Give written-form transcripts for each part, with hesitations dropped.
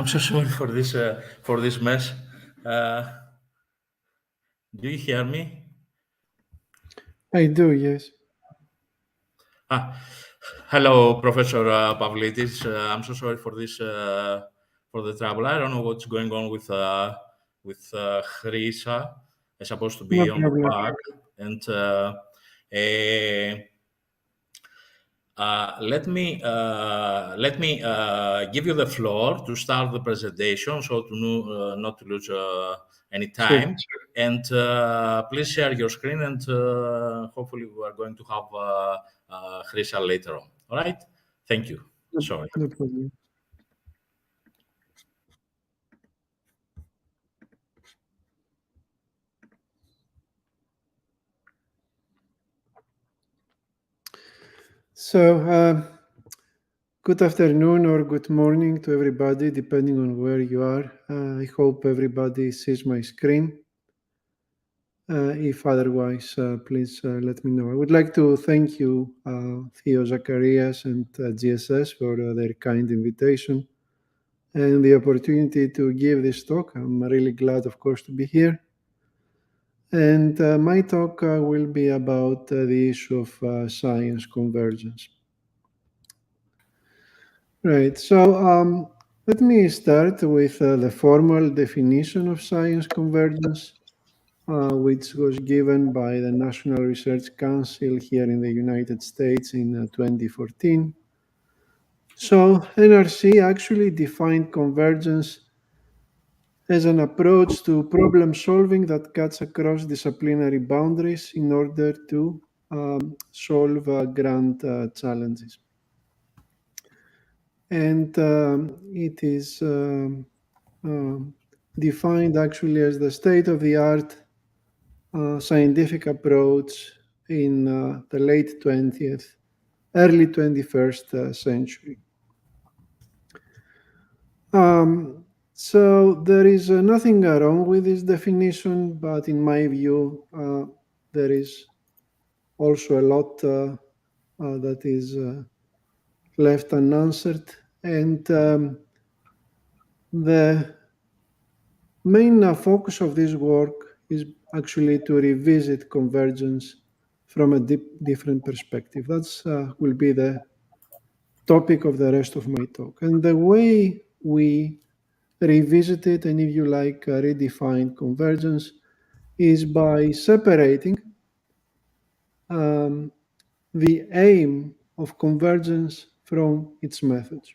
I'm so sorry for this mess. Uh, do you hear me? I do, yes. Ah, hello, Professor Pavlidis. I'm so sorry for this for the trouble. I don't know what's going on with Hrisa. It's supposed to No be on the problem. back, and eh, let me give you the floor to start the presentation, so to not to lose any Sure. time. And please share your screen, and hopefully we are going to have Chrisa later on. All right? Thank you. No, Sorry. no problem. So, good afternoon or good morning to everybody, depending on where you are. I hope everybody sees my screen. If otherwise, please let me know. I would like to thank you, Theo Zacharias and GSS, for their kind invitation and the opportunity to give this talk. I'm really glad, of course, to be here. And my talk will be about the issue of science convergence. Right. So let me start with the formal definition of science convergence, which was given by the National Research Council here in the United States in 2014. So NRC actually defined convergence as an approach to problem solving that cuts across disciplinary boundaries in order to solve grand challenges. And it is defined actually as the state-of-the-art scientific approach in the late 20th, early 21st century. So there is nothing wrong with this definition, but in my view, there is also a lot that is left unanswered. And the main focus of this work is actually to revisit convergence from a different perspective. That's will be the topic of the rest of my talk. And the way we revisit it, and if you like, redefine convergence, is by separating the aim of convergence from its methods.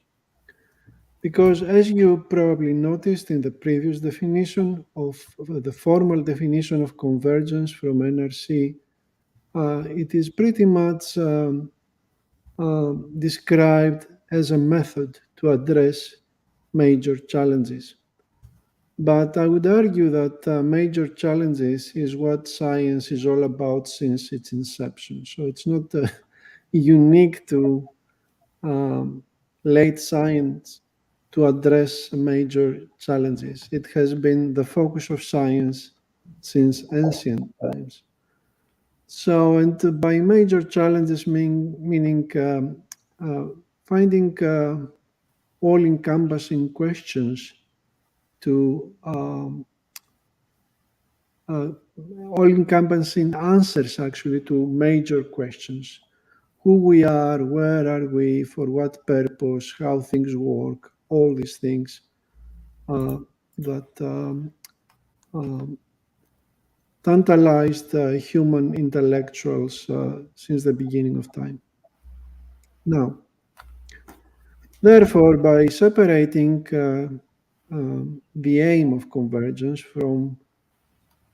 Because as you probably noticed in the previous definition of the formal definition of convergence from NRC, it is pretty much described as a method to address major challenges. But I would argue that major challenges is what science is all about since its inception. So it's not unique to late science to address major challenges. It has been the focus of science since ancient times. So, and by major challenges, meaning finding all-encompassing questions to all-encompassing answers actually to major questions. Who we are, where are we, for what purpose, how things work, all these things that tantalized human intellectuals since the beginning of time. Now, therefore, by separating the aim of convergence from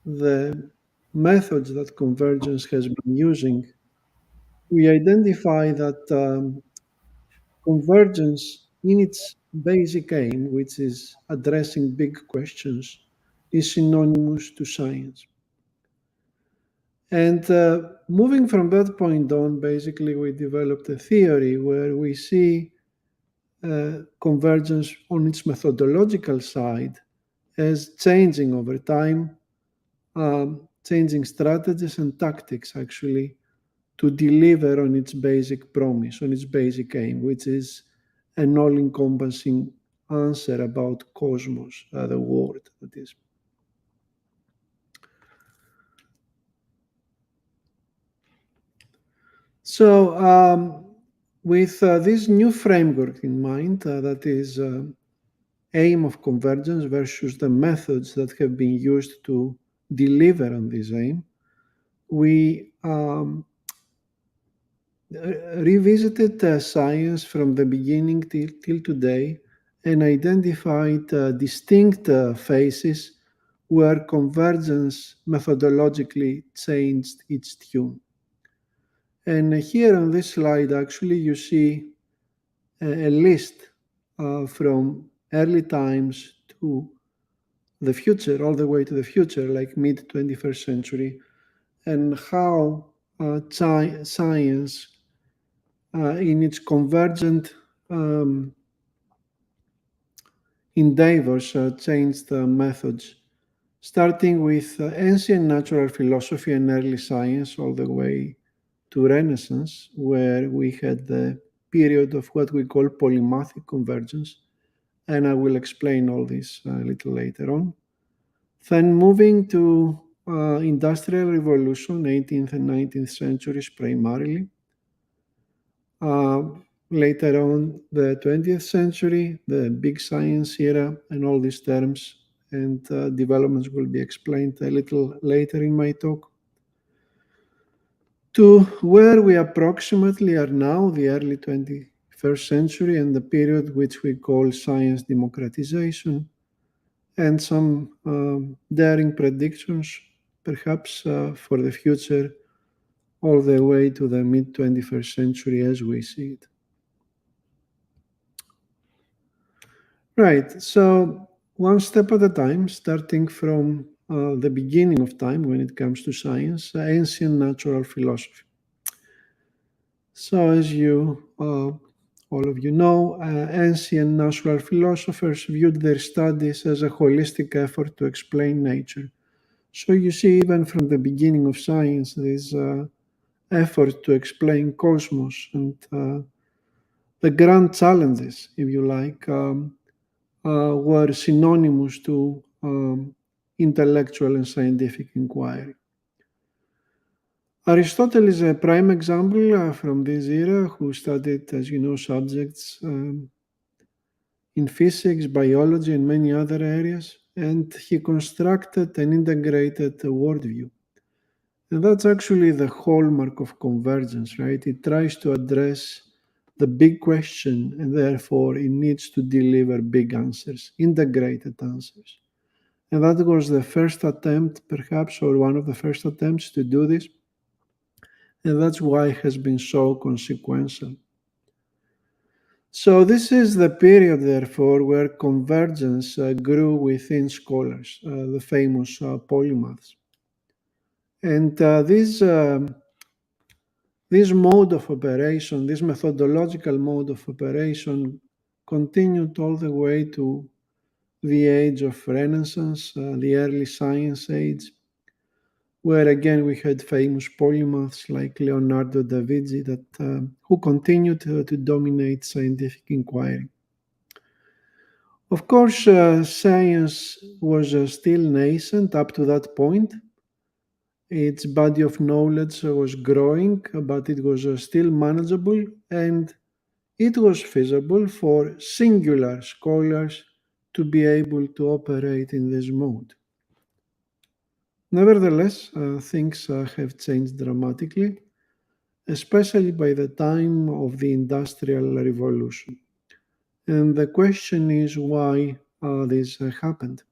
the methods that convergence has been using, we identify that convergence in its basic aim, which is addressing big questions, is synonymous to science. And moving from that point on, basically, we developed a theory where we see convergence on its methodological side as changing over time, changing strategies and tactics actually to deliver on its basic promise, on its basic aim, which is an all-encompassing answer about cosmos, the world, that is. So, with this new framework in mind, that is aim of convergence versus the methods that have been used to deliver on this aim, we revisited science from the beginning till today and identified distinct phases where convergence methodologically changed its tune. And here on this slide, actually, you see a list from early times to the future, all the way to the future, like mid 21st century, and how science, in its convergent endeavors, changed the methods, starting with ancient natural philosophy and early science, all the way to Renaissance, where we had the period of what we call polymathic convergence, and I will explain all this a little later on. Then moving to Industrial Revolution, 18th and 19th centuries primarily. Later on, the 20th century, the big science era, and all these terms and developments will be explained a little later in my talk. To where we approximately are now, the early 21st century, and the period which we call science democratization, and some daring predictions, perhaps for the future, all the way to the mid 21st century as we see it. Right, so one step at a time, starting from the beginning of time when it comes to science, ancient natural philosophy. So, as you all of you know, ancient natural philosophers viewed their studies as a holistic effort to explain nature. So you see, even from the beginning of science, this effort to explain cosmos and the grand challenges, if you like, were synonymous to intellectual and scientific inquiry. Aristotle is a prime example from this era who studied, as you know, subjects in physics, biology, and many other areas, and he constructed an integrated worldview. And that's actually the hallmark of convergence, right? It tries to address the big question, and therefore it needs to deliver big answers, integrated answers. And that was the first attempt, perhaps, or one of the first attempts to do this. And that's why it has been so consequential. So this is the period, therefore, where convergence grew within scholars, the famous polymaths. And this mode of operation, this methodological mode of operation, continued all the way to the age of Renaissance, the early science age, where again we had famous polymaths like Leonardo da Vinci who continued to dominate scientific inquiry. Of course, science was still nascent up to that point. Its body of knowledge was growing, but it was still manageable, and it was feasible for singular scholars to be able to operate in this mode. Nevertheless, things have changed dramatically, especially by the time of the Industrial Revolution. And the question is why this happened.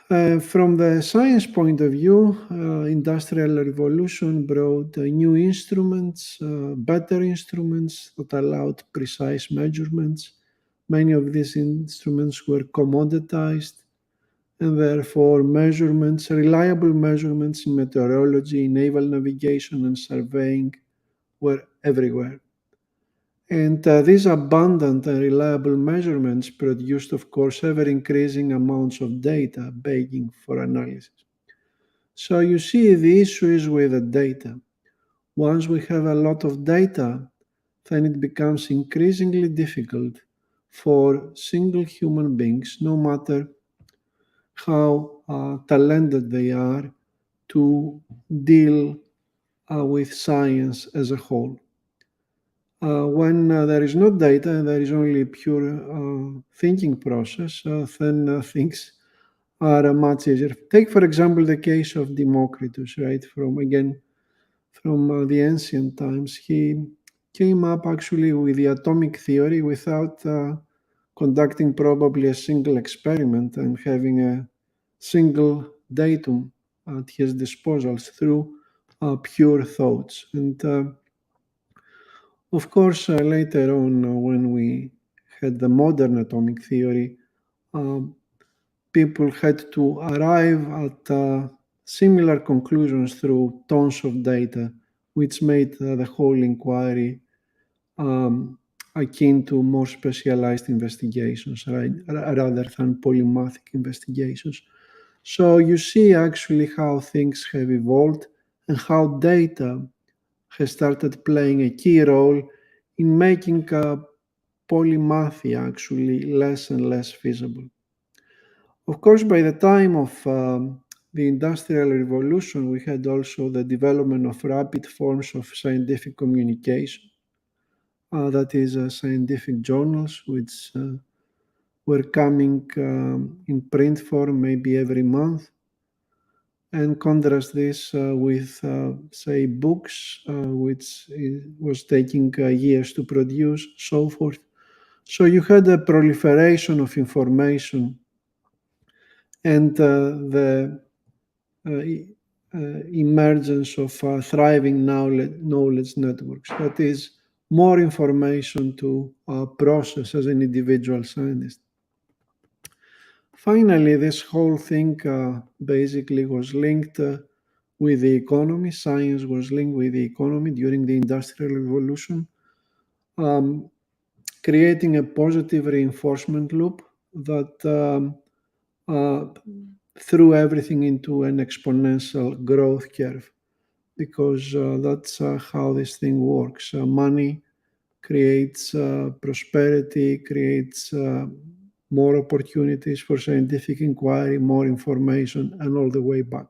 From the science point of view, Industrial Revolution brought new instruments, better instruments that allowed precise measurements. Many of these instruments were commoditized, and therefore measurements, reliable measurements in meteorology, naval navigation, and surveying were everywhere. And these abundant and reliable measurements produced, of course, ever-increasing amounts of data begging for analysis. So you see, the issue is with the data. Once we have a lot of data, then it becomes increasingly difficult for single human beings, no matter how talented they are, to deal with science as a whole. When there is no data and there is only pure thinking process, then things are much easier. Take, for example, the case of Democritus, right? From the ancient times, he came up actually with the atomic theory without conducting probably a single experiment and having a single datum at his disposal through pure thoughts. And of course, later on, when we had the modern atomic theory, um, people had to arrive at similar conclusions through tons of data, which made the whole inquiry um, akin to more specialized investigations, right, rather than polymathic investigations. So you see actually how things have evolved and how data has started playing a key role in making polymathy actually less and less feasible. Of course, by the time of the Industrial Revolution, we had also the development of rapid forms of scientific communication, that is, scientific journals, which were coming in print form maybe every month, and contrast this with, say, books, which was taking years to produce, so forth. So you had a proliferation of information and the emergence of thriving knowledge networks. That is, more information to process as an individual scientist. Finally, this whole thing basically was linked with the economy. Science was linked with the economy during the Industrial Revolution, um, creating a positive reinforcement loop that uh, threw everything into an exponential growth curve, because that's how this thing works. Money creates prosperity, creates more opportunities for scientific inquiry, more information, and all the way back.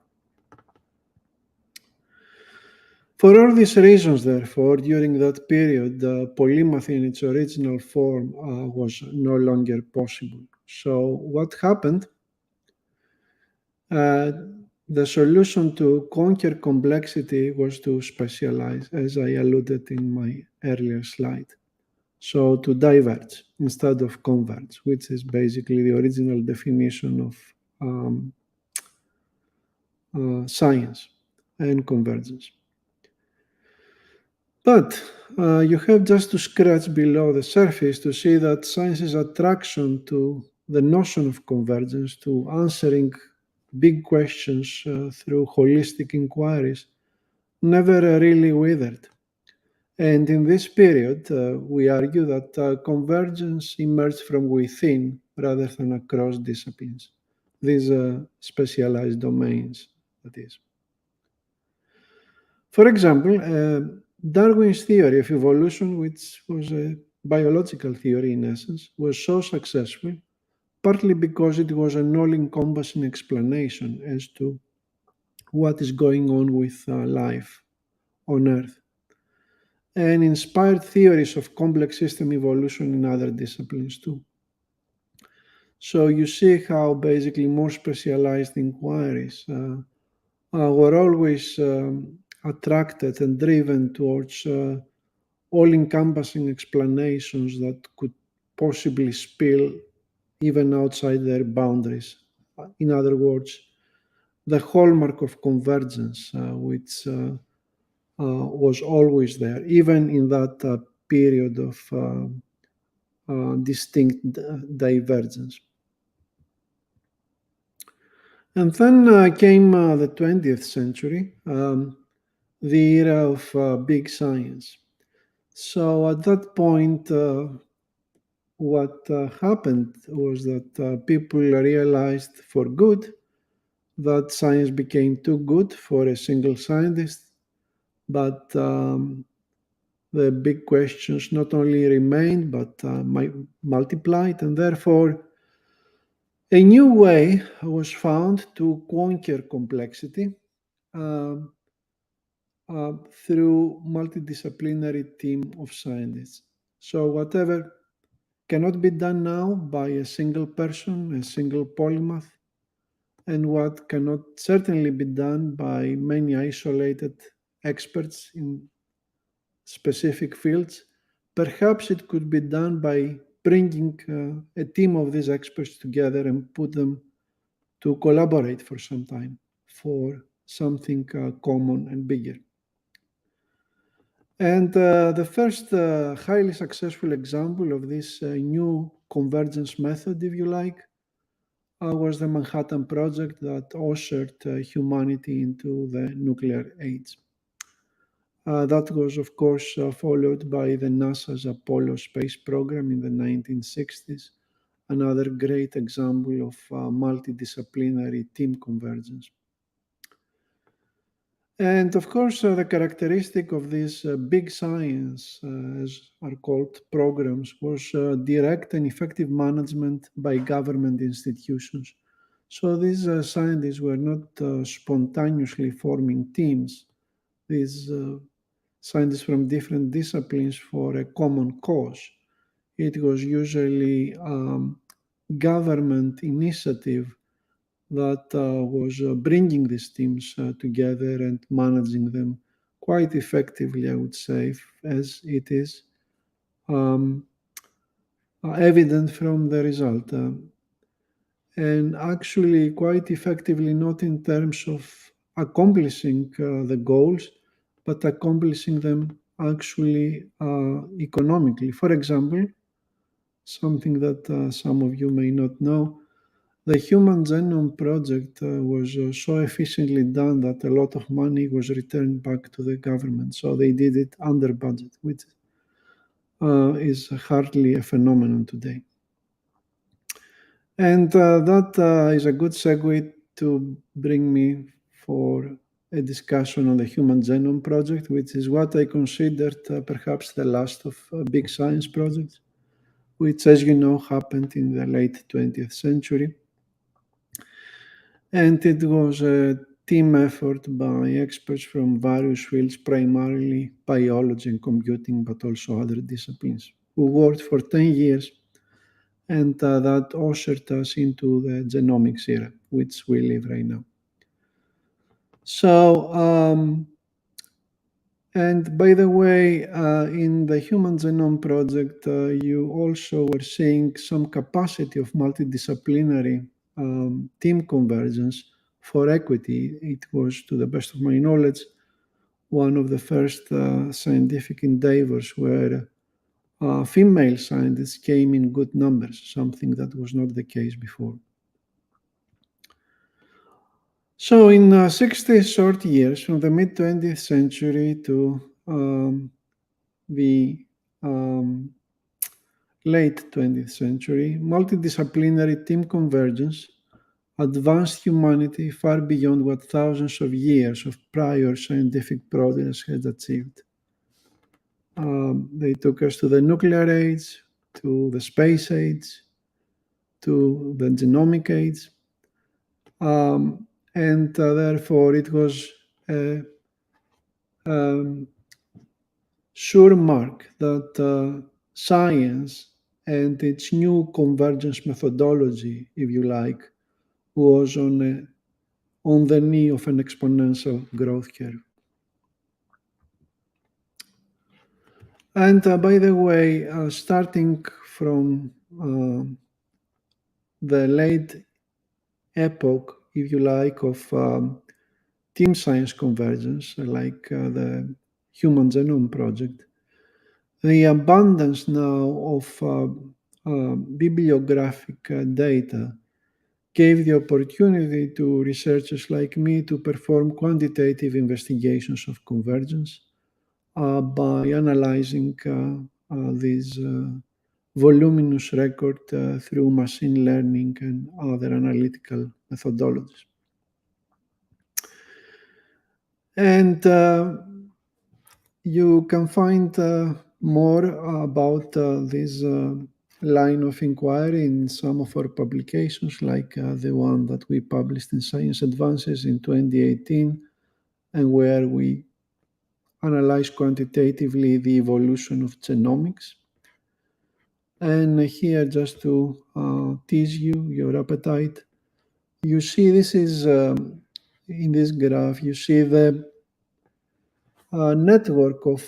For all these reasons, therefore, during that period, polymathy in its original form was no longer possible. So what happened? The solution to conquer complexity was to specialize, as I alluded in my earlier slide. So to diverge instead of converge, which is basically the original definition of science and convergence. But you have just to scratch below the surface to see that science's attraction to the notion of convergence, to answering big questions through holistic inquiries, never really withered. And in this period, we argue that convergence emerged from within rather than across disciplines, these specialized domains, that is. For example, Darwin's theory of evolution, which was a biological theory in essence, was so successful partly because it was an all-encompassing explanation as to what is going on with life on Earth, and inspired theories of complex system evolution in other disciplines too. So you see how basically more specialized inquiries were always attracted and driven towards all-encompassing explanations that could possibly spill even outside their boundaries. In other words, the hallmark of convergence, which was always there, even in that period of distinct divergence. And then came the 20th century, the era of big science. So at that point, what happened was that people realized for good that science became too good for a single scientist, but the big questions not only remained but multiplied, and therefore a new way was found to conquer complexity um, through multidisciplinary team of scientists. So whatever cannot be done now by a single person, a single polymath, and what cannot certainly be done by many isolated experts in specific fields, perhaps it could be done by bringing a team of these experts together and put them to collaborate for some time for something common and bigger. And the first highly successful example of this new convergence method, if you like, was the Manhattan Project that ushered humanity into the nuclear age. That was, of course, followed by the NASA's Apollo space program in the 1960s, another great example of multidisciplinary team convergence. And of course, the characteristic of these big science, as are called programs, was direct and effective management by government institutions. So these scientists were not spontaneously forming teams. These scientists from different disciplines for a common cause. It was usually government initiative that was bringing these teams together and managing them quite effectively, I would say, as it is um, evident from the result. And actually, quite effectively, not in terms of accomplishing the goals, but accomplishing them actually economically. For example, something that some of you may not know, the Human Genome Project was so efficiently done that a lot of money was returned back to the government. So they did it under budget, which is hardly a phenomenon today. And that is a good segue to bring me for a discussion on the Human Genome Project, which is what I considered perhaps the last of big science projects, which, as you know, happened in the late 20th century. And it was a team effort by experts from various fields, primarily biology and computing, but also other disciplines, who worked for 10 years, and that ushered us into the genomics era, which we live right now. So, and by the way, in the Human Genome Project, you also were seeing some capacity of multidisciplinary team convergence for equity. It was, to the best of my knowledge, one of the first scientific endeavors where female scientists came in good numbers, something that was not the case before. So in 60 short years, from the mid-20th century to the late 20th century, multidisciplinary team convergence advanced humanity far beyond what thousands of years of prior scientific progress had achieved. They took us to the nuclear age, to the space age, to the genomic age, and therefore it was a sure mark that science and its new convergence methodology, if you like, was on the knee of an exponential growth curve. And by the way, starting from the late epoch, if you like, of team science convergence, like the Human Genome Project, the abundance now of bibliographic data gave the opportunity to researchers like me to perform quantitative investigations of convergence by analyzing these voluminous record through machine learning and other analytical methodologies. And You can find more about this line of inquiry in some of our publications, like the one that we published in Science Advances in 2018, and where we analyze quantitatively the evolution of genomics. And here, just to tease you, your appetite, you see this is in this graph, you see the network of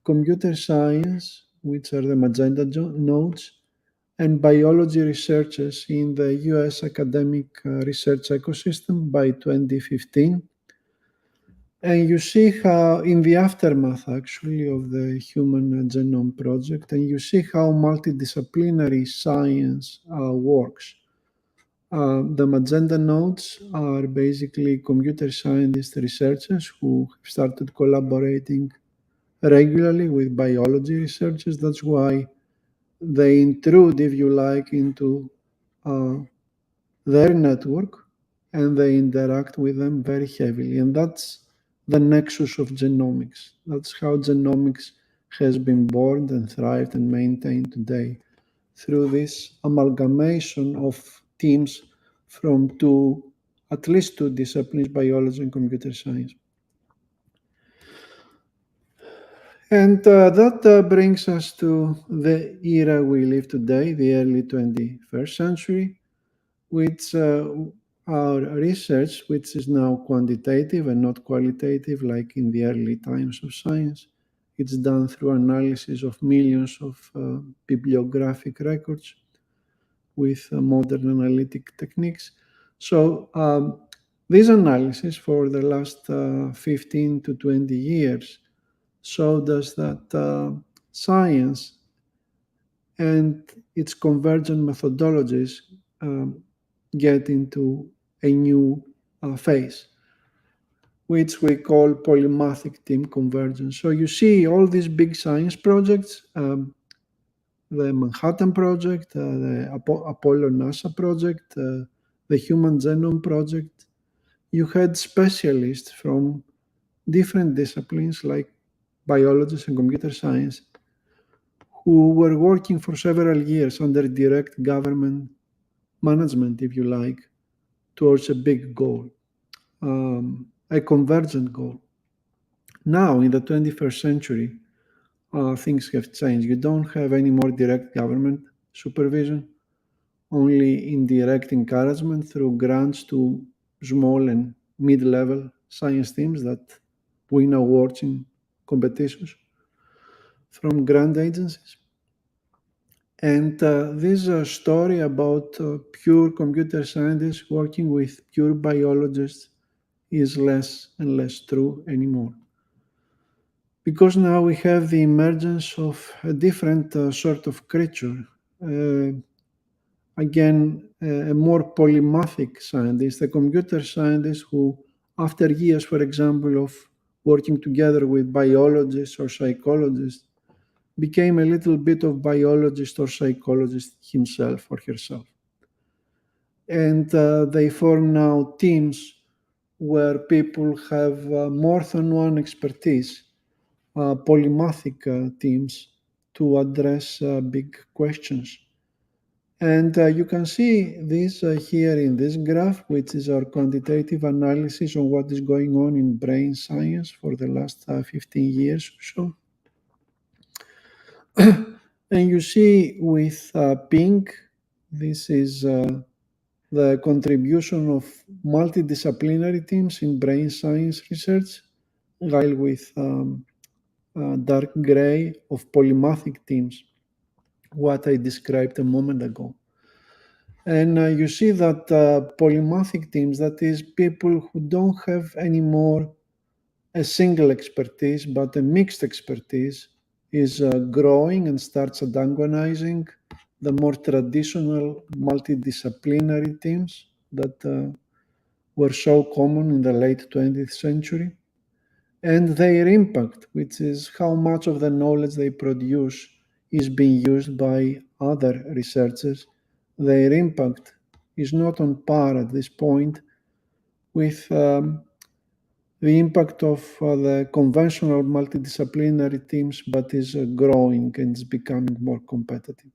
computer science, which are the magenta nodes, and biology researchers in the US academic research ecosystem by 2015. And you see how, in the aftermath actually of the Human Genome Project, and you see how multidisciplinary science works. The magenta nodes are basically computer scientist researchers who have started collaborating regularly with biology researchers. That's why they intrude, if you like, into uh, their network and they interact with them very heavily. And that's the nexus of genomics. That's how genomics has been born and thrived and maintained today, through this amalgamation of teams from at least two disciplines, biology and computer science. And that brings us to the era we live today, the early 21st century, which our research, which is now quantitative and not qualitative like in the early times of science, it's done through analysis of millions of bibliographic records with modern analytic techniques. So this analysis for the last 15 to 20 years showed us that science and its convergent methodologies get into a new phase, which we call polymathic team convergence. So you see all these big science projects, the Manhattan Project, the Apollo NASA project, the Human Genome Project. You had specialists from different disciplines like biology and computer science who were working for several years under direct government management, if you like, towards a big goal, a convergent goal. Now, in the 21st century, things have changed. You don't have any more direct government supervision, only indirect encouragement through grants to small and mid-level science teams that win awards in competitions from grant agencies. And this story about pure computer scientists working with pure biologists is less and less true anymore. Because now we have the emergence of a different sort of creature. Again, a more polymathic scientist, a computer scientist who, after years, for example, of working together with biologists or psychologists, became a little bit of biologist or psychologist himself or herself. And they form now teams where people have more than one expertise, polymathic teams to address big questions. And you can see this here in this graph, which is our quantitative analysis on what is going on in brain science for the last 15 years or so. And you see with pink, this is the contribution of multidisciplinary teams in brain science research, while with dark gray of polymathic teams, what I described a moment ago. And you see that polymathic teams, that is, people who don't have anymore a single expertise, but a mixed expertise, is growing and starts antagonizing the more traditional multidisciplinary teams that were so common in the late 20th century. And their impact, which is how much of the knowledge they produce is being used by other researchers, their impact is not on par at this point with the impact of the conventional multidisciplinary teams, but is growing and is becoming more competitive.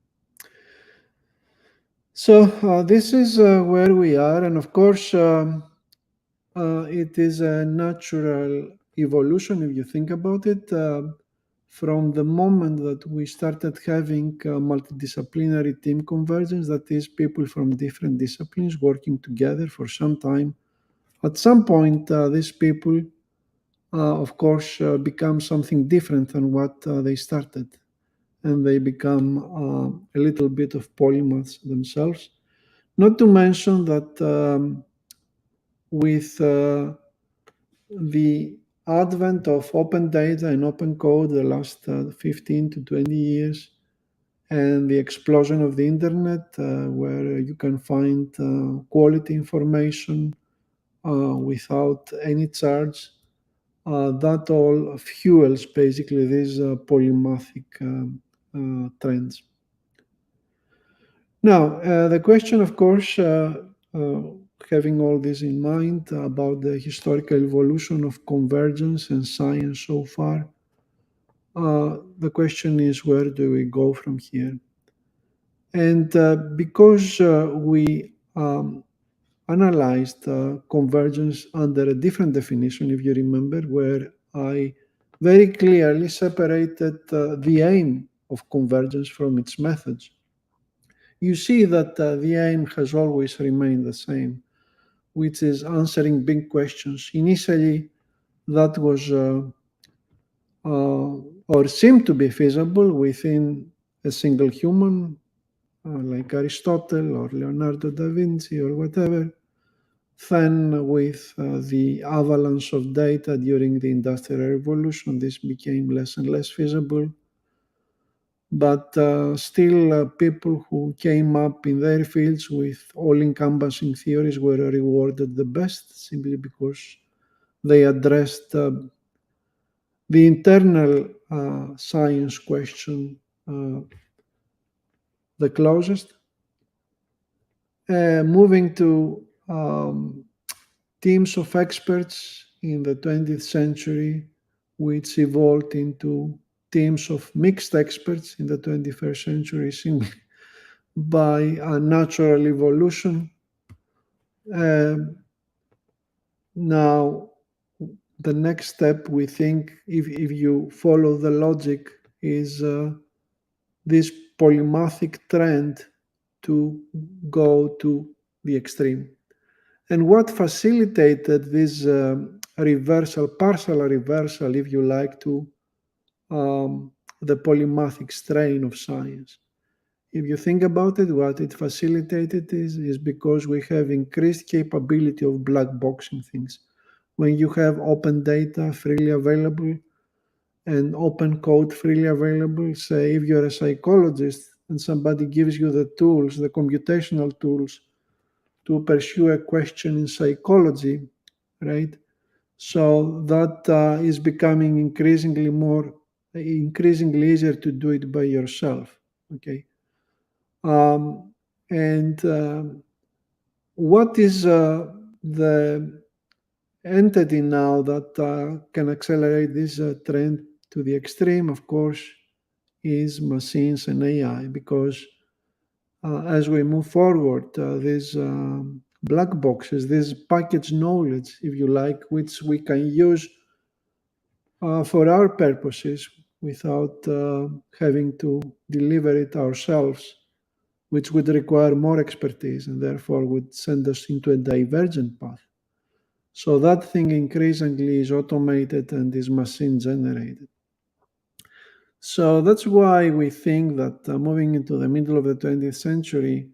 So this is where we are, and of course, it is a natural evolution if you think about it. From the moment that we started having multidisciplinary team convergence, that is, people from different disciplines working together for some time, at some point, these people, of course, become something different than what they started. And they become a little bit of polymaths themselves. Not to mention that with the advent of open data and open code the last 15 to 20 years, and the explosion of the internet, where you can find quality information without any charge, that all fuels basically these polymathic trends. Now, the question, of course, having all this in mind about the historical evolution of convergence and science so far, the question is, where do we go from here? And because we analyzed convergence under a different definition, if you remember, where I very clearly separated the aim of convergence from its methods, you see that the aim has always remained the same, which is answering big questions. Initially, that was or seemed to be feasible within a single human, like Aristotle or Leonardo da Vinci or whatever. Then, with the avalanche of data during the Industrial Revolution, this became less and less feasible. But still, people who came up in their fields with all-encompassing theories were rewarded the best, simply because they addressed the internal science question the closest. Moving to teams of experts in the 20th century, which evolved into teams of mixed experts in the 21st century, simply by a natural evolution. Now, the next step, we think, if you follow the logic, is this polymathic trend to go to the extreme. And what facilitated this reversal, partial reversal, if you like, to the polymathic strain of science? If you think about it, what it facilitated is because we have increased capability of black boxing things. When you have open data freely available and open code freely available, say if you're a psychologist and somebody gives you the tools, the computational tools to pursue a question in psychology, right? So that is becoming increasingly easier to do it by yourself, okay? And what is the entity now that can accelerate this trend to the extreme, of course, is machines and AI, because as we move forward, these black boxes, this package knowledge, if you like, which we can use for our purposes without having to deliver it ourselves, which would require more expertise and therefore would send us into a divergent path. So that thing increasingly is automated and is machine generated. So that's why we think that moving into the middle of the 20th century,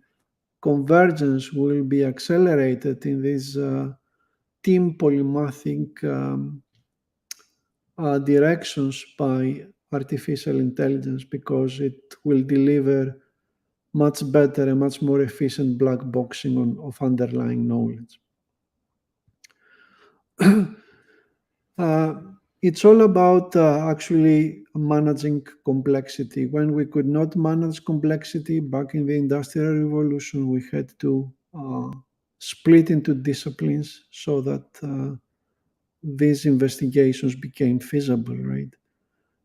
convergence will be accelerated in these team polymathic directions by artificial intelligence, because it will deliver much better and much more efficient black boxing of underlying knowledge. It's all about actually managing complexity. When we could not manage complexity back in the Industrial Revolution, we had to split into disciplines so that these investigations became feasible, right?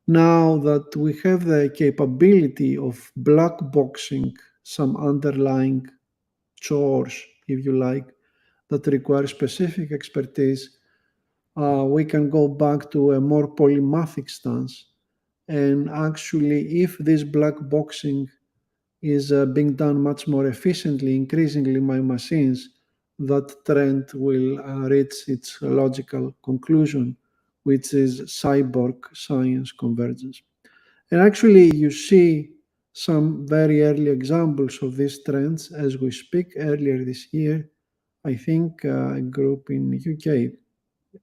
Now that we have the capability of black boxing some underlying chores, if you like, that require specific expertise, we can go back to a more polymathic stance. And actually, if this black boxing is being done much more efficiently, increasingly by machines, that trend will reach its logical conclusion, which is cyborg science convergence. And actually, you see some very early examples of these trends as we speak. Earlier this year, I think a group in UK,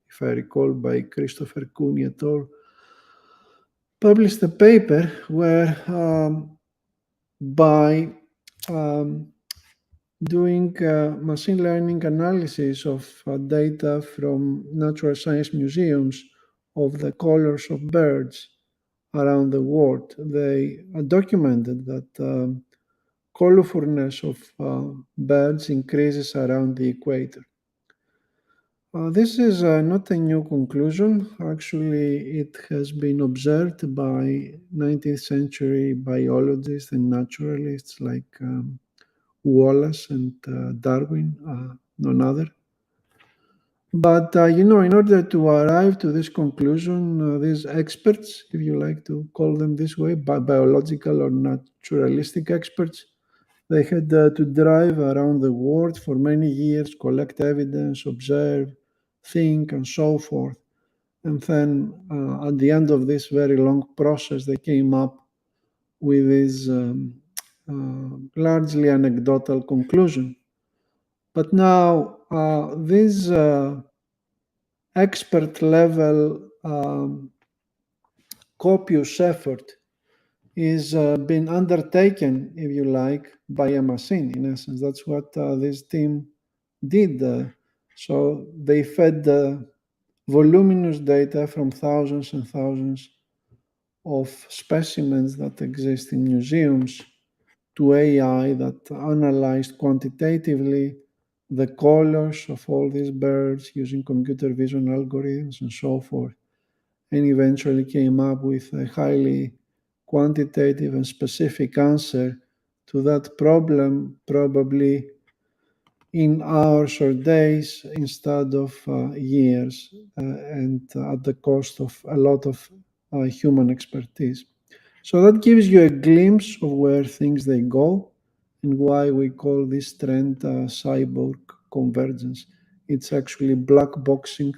if I recall, by Christopher Cooney et al., published a paper where by um, doing machine learning analysis of data from natural science museums of the colors of birds around the world, they documented that colorfulness of birds increases around the equator. This is not a new conclusion. Actually, it has been observed by 19th century biologists and naturalists like Wallace and Darwin, none other. But in order to arrive to this conclusion, these experts, if you like to call them this way, biological or naturalistic experts, they had to drive around the world for many years, collect evidence, observe, think, and so forth. And then at the end of this very long process, they came up with this largely anecdotal conclusion. But now, this expert level copious effort is being undertaken, if you like, by a machine, in essence. That's what this team did. So they fed voluminous data from thousands and thousands of specimens that exist in museums to AI that analyzed quantitatively the colors of all these birds using computer vision algorithms and so forth, and eventually came up with a highly quantitative and specific answer to that problem, probably in hours or days instead of years, and at the cost of a lot of human expertise. So that gives you a glimpse of where things they go and why we call this trend cyborg convergence. It's actually black boxing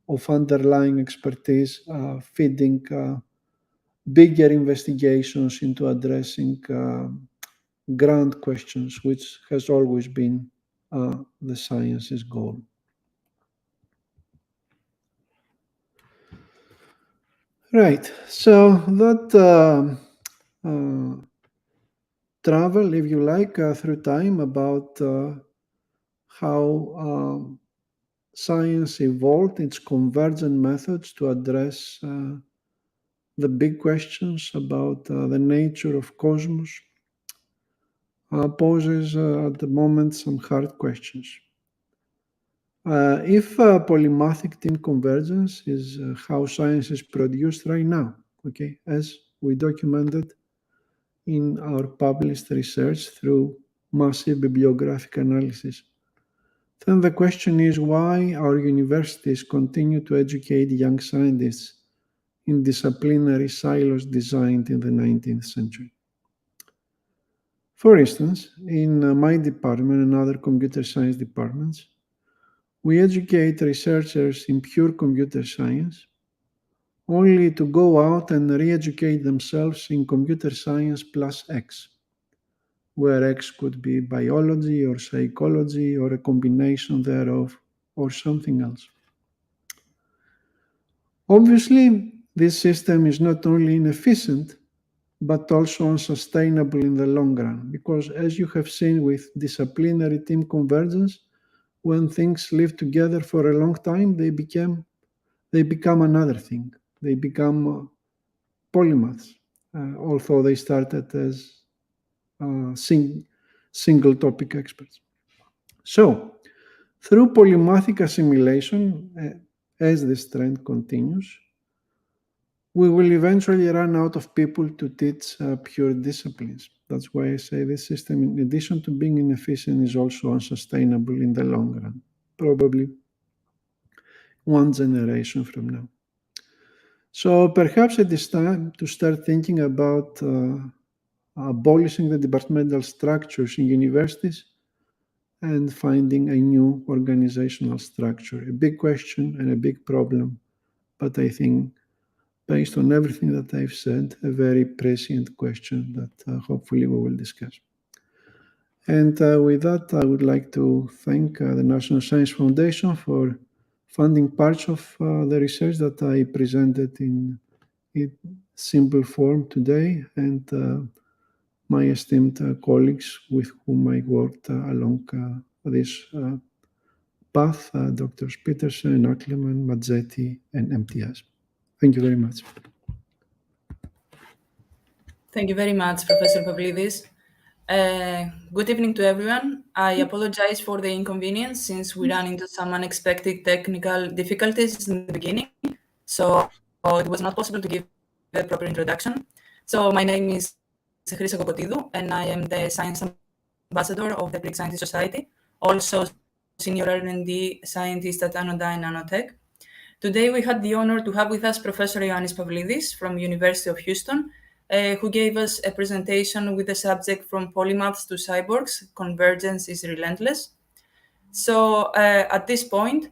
of underlying expertise, feeding bigger investigations into addressing grand questions, which has always been the science's goal. Right. So that travel, if you like, through time about how science evolved its convergent methods to address the big questions about the nature of cosmos poses at the moment some hard questions. If polymathic team convergence is how science is produced right now, okay, as we documented in our published research through massive bibliographic analysis, then the question is why our universities continue to educate young scientists in disciplinary silos designed in the 19th century. For instance, in my department and other computer science departments, we educate researchers in pure computer science only to go out and re-educate themselves in computer science plus X, where X could be biology or psychology or a combination thereof or something else. Obviously, this system is not only inefficient, but also unsustainable in the long run, because as you have seen with disciplinary team convergence, when things live together for a long time, they become another thing. They become polymaths, although they started as single topic experts. So, through polymathic assimilation, as this trend continues, we will eventually run out of people to teach pure disciplines. That's why I say this system, in addition to being inefficient, is also unsustainable in the long run, probably one generation from now. So perhaps it is time to start thinking about abolishing the departmental structures in universities and finding a new organizational structure. A big question and a big problem, but I think based on everything that I've said, a very prescient question that hopefully we will discuss. And with that, I would like to thank the National Science Foundation for funding parts of the research that I presented in simple form today, and my esteemed colleagues with whom I worked along this path, Drs. Peterson, Ackerman, Mazzetti, and MTS. Thank you very much. Thank you very much, Professor Pavlidis. Good evening to everyone. I apologize for the inconvenience since we ran into some unexpected technical difficulties in the beginning, so it was not possible to give a proper introduction. So my name is Chrisa Kokotidou, and I am the Science Ambassador of the Greek Scientist Society, also Senior R&D Scientist at Anodyne Nanotech. Today we had the honor to have with us Professor Ioannis Pavlidis from University of Houston, who gave us a presentation with the subject From Polymaths to Cyborgs, Convergence is Relentless. So at this point,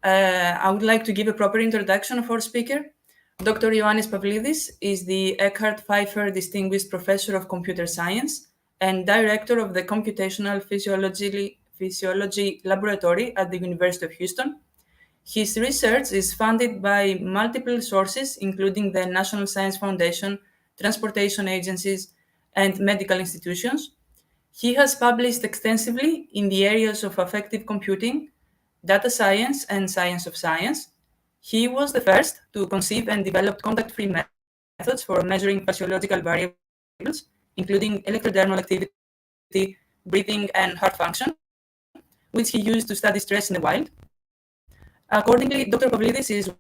I would like to give a proper introduction of our speaker. Dr. Ioannis Pavlidis is the Eckhart Pfeiffer Distinguished Professor of Computer Science and Director of the Computational Physiology Laboratory at the University of Houston. His research is funded by multiple sources, including the National Science Foundation, transportation agencies, and medical institutions. He has published extensively in the areas of affective computing, data science, and science of science. He was the first to conceive and develop contact-free methods for measuring physiological variables, including electrodermal activity, breathing, and heart function, which he used to study stress in the wild. Accordingly, Dr. Pavlidis is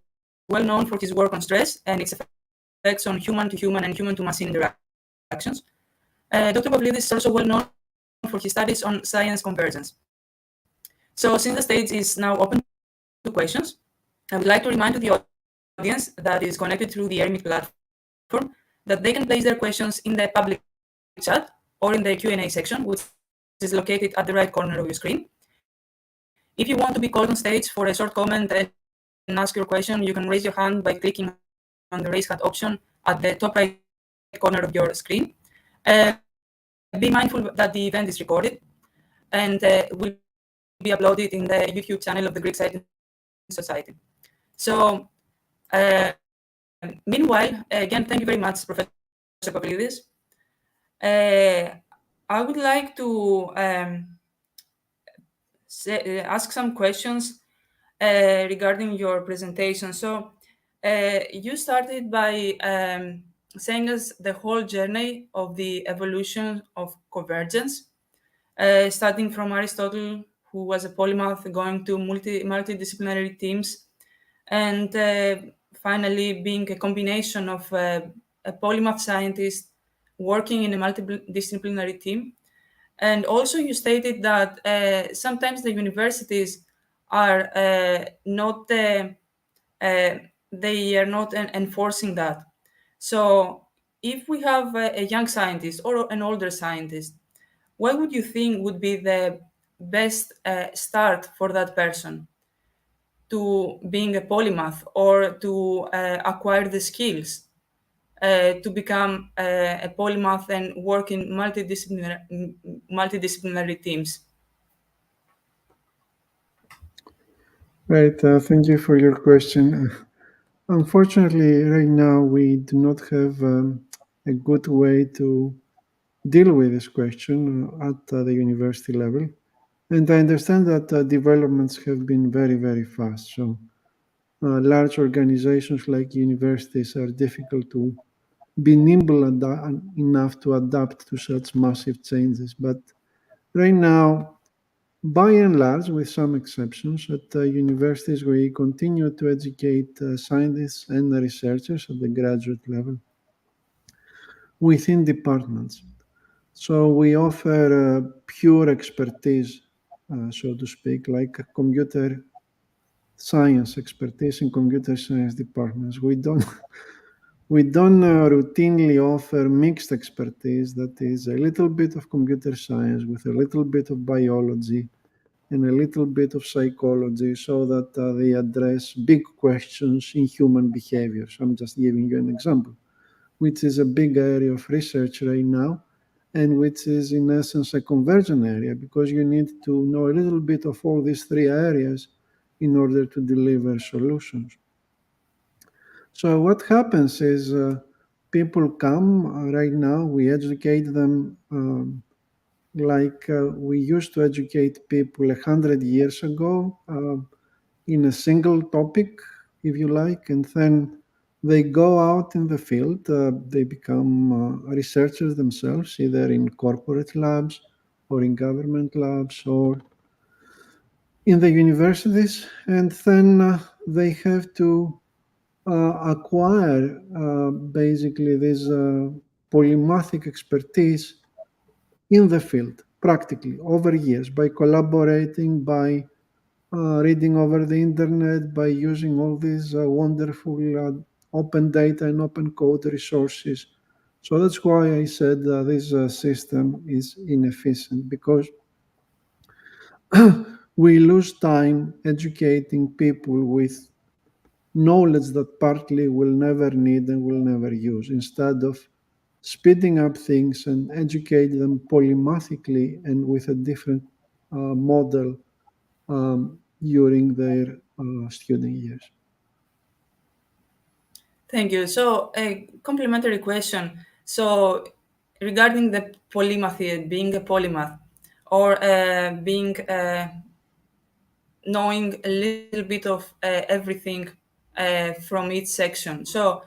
well known for his work on stress and its effects on human-to-human and human-to-machine interactions. Dr. Pavlidis is also well known for his studies on science convergence. So since the stage is now open to questions, I would like to remind to the audience that is connected through the Ermit platform that they can place their questions in the public chat or in the Q&A section, which is located at the right corner of your screen. If you want to be called on stage for a short comment and ask your question, you can raise your hand by clicking on the raise hand option at the top right corner of your screen. Be mindful that the event is recorded and will be uploaded in the YouTube channel of the Greek Scientist Society. So, meanwhile, again, thank you very much, Professor Pavlidis. I would like to ask some questions regarding your presentation. So you started by saying us the whole journey of the evolution of convergence, starting from Aristotle, who was a polymath, going to multidisciplinary teams, and finally being a combination of a polymath scientist working in a multidisciplinary team. And also you stated that sometimes the universities are not they are not enforcing that. So if we have a young scientist or an older scientist, what would you think would be the best start for that person to being a polymath or to acquire the skills to become a polymath and work in multidisciplinary teams? Right, thank you for your question. Unfortunately, right now we do not have a good way to deal with this question at the university level. And I understand that developments have been very, very fast. So large organizations like universities are difficult to be nimble enough to adapt to such massive changes. But right now, By and large, with some exceptions, at universities we continue to educate scientists and researchers at the graduate level within departments. So we offer pure expertise, so to speak, like a computer science expertise in computer science departments. We don't routinely offer mixed expertise that is a little bit of computer science with a little bit of biology and a little bit of psychology so that they address big questions in human behavior. So I'm just giving you an example, which is a big area of research right now and which is in essence a convergent area because you need to know a little bit of all these three areas in order to deliver solutions. So what happens is people come right now, we educate them like we used to educate people 100 years ago in a single topic, if you like, and then they go out in the field, they become researchers themselves, either in corporate labs or in government labs or in the universities, and then they have to acquire basically this polymathic expertise in the field practically over years by collaborating, by reading over the internet, by using all these wonderful open data and open code resources. So that's why I said this system is inefficient because we lose time educating people with knowledge that partly we'll never need and will never use, instead of speeding up things and educate them polymathically and with a different model during their student years. Thank you. So a complementary question. So regarding the polymathy, being a polymath, or being knowing a little bit of everything from each section. So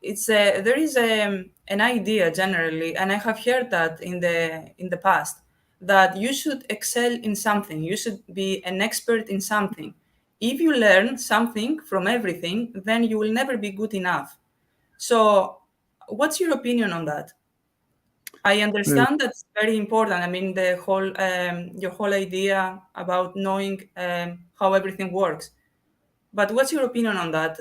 it's there is an idea generally, and I have heard that in the past, that you should excel in something. You should be an expert in something. If you learn something from everything, then you will never be good enough. So, what's your opinion on that? I Well, understand that's very important. I mean, the whole your whole idea about knowing how everything works. But what's your opinion on that?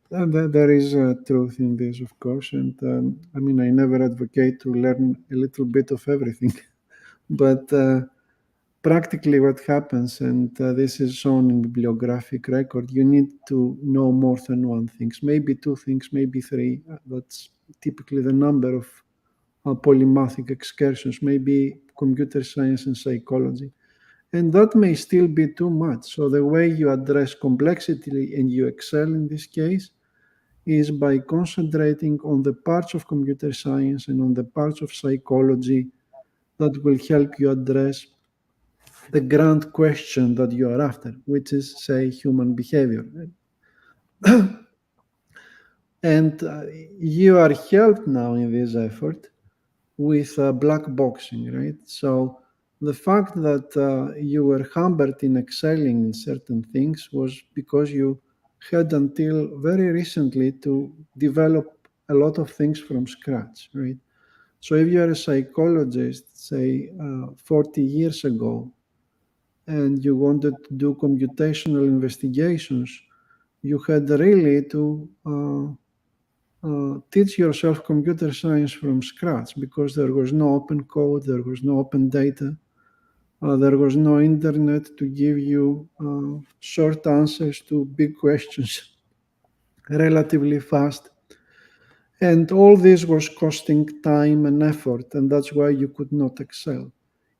there is truth in this, of course, and I mean, I never advocate to learn a little bit of everything, but practically what happens, and this is shown in bibliographic record, you need to know more than one thing, maybe two things, maybe three. That's typically the number of polymathic excursions, maybe computer science and psychology. And that may still be too much. So the way you address complexity and you excel in this case is by concentrating on the parts of computer science and on the parts of psychology that will help you address the grand question that you are after, which is, say, human behavior. And you are helped now in this effort with black boxing, right? So the fact that you were hampered in excelling in certain things was because you had until very recently to develop a lot of things from scratch, right? So if you're a psychologist, say 40 years ago, and you wanted to do computational investigations, you had really to teach yourself computer science from scratch because there was no open code, there was no open data, there was no internet to give you short answers to big questions relatively fast. And all this was costing time and effort, and that's why you could not excel.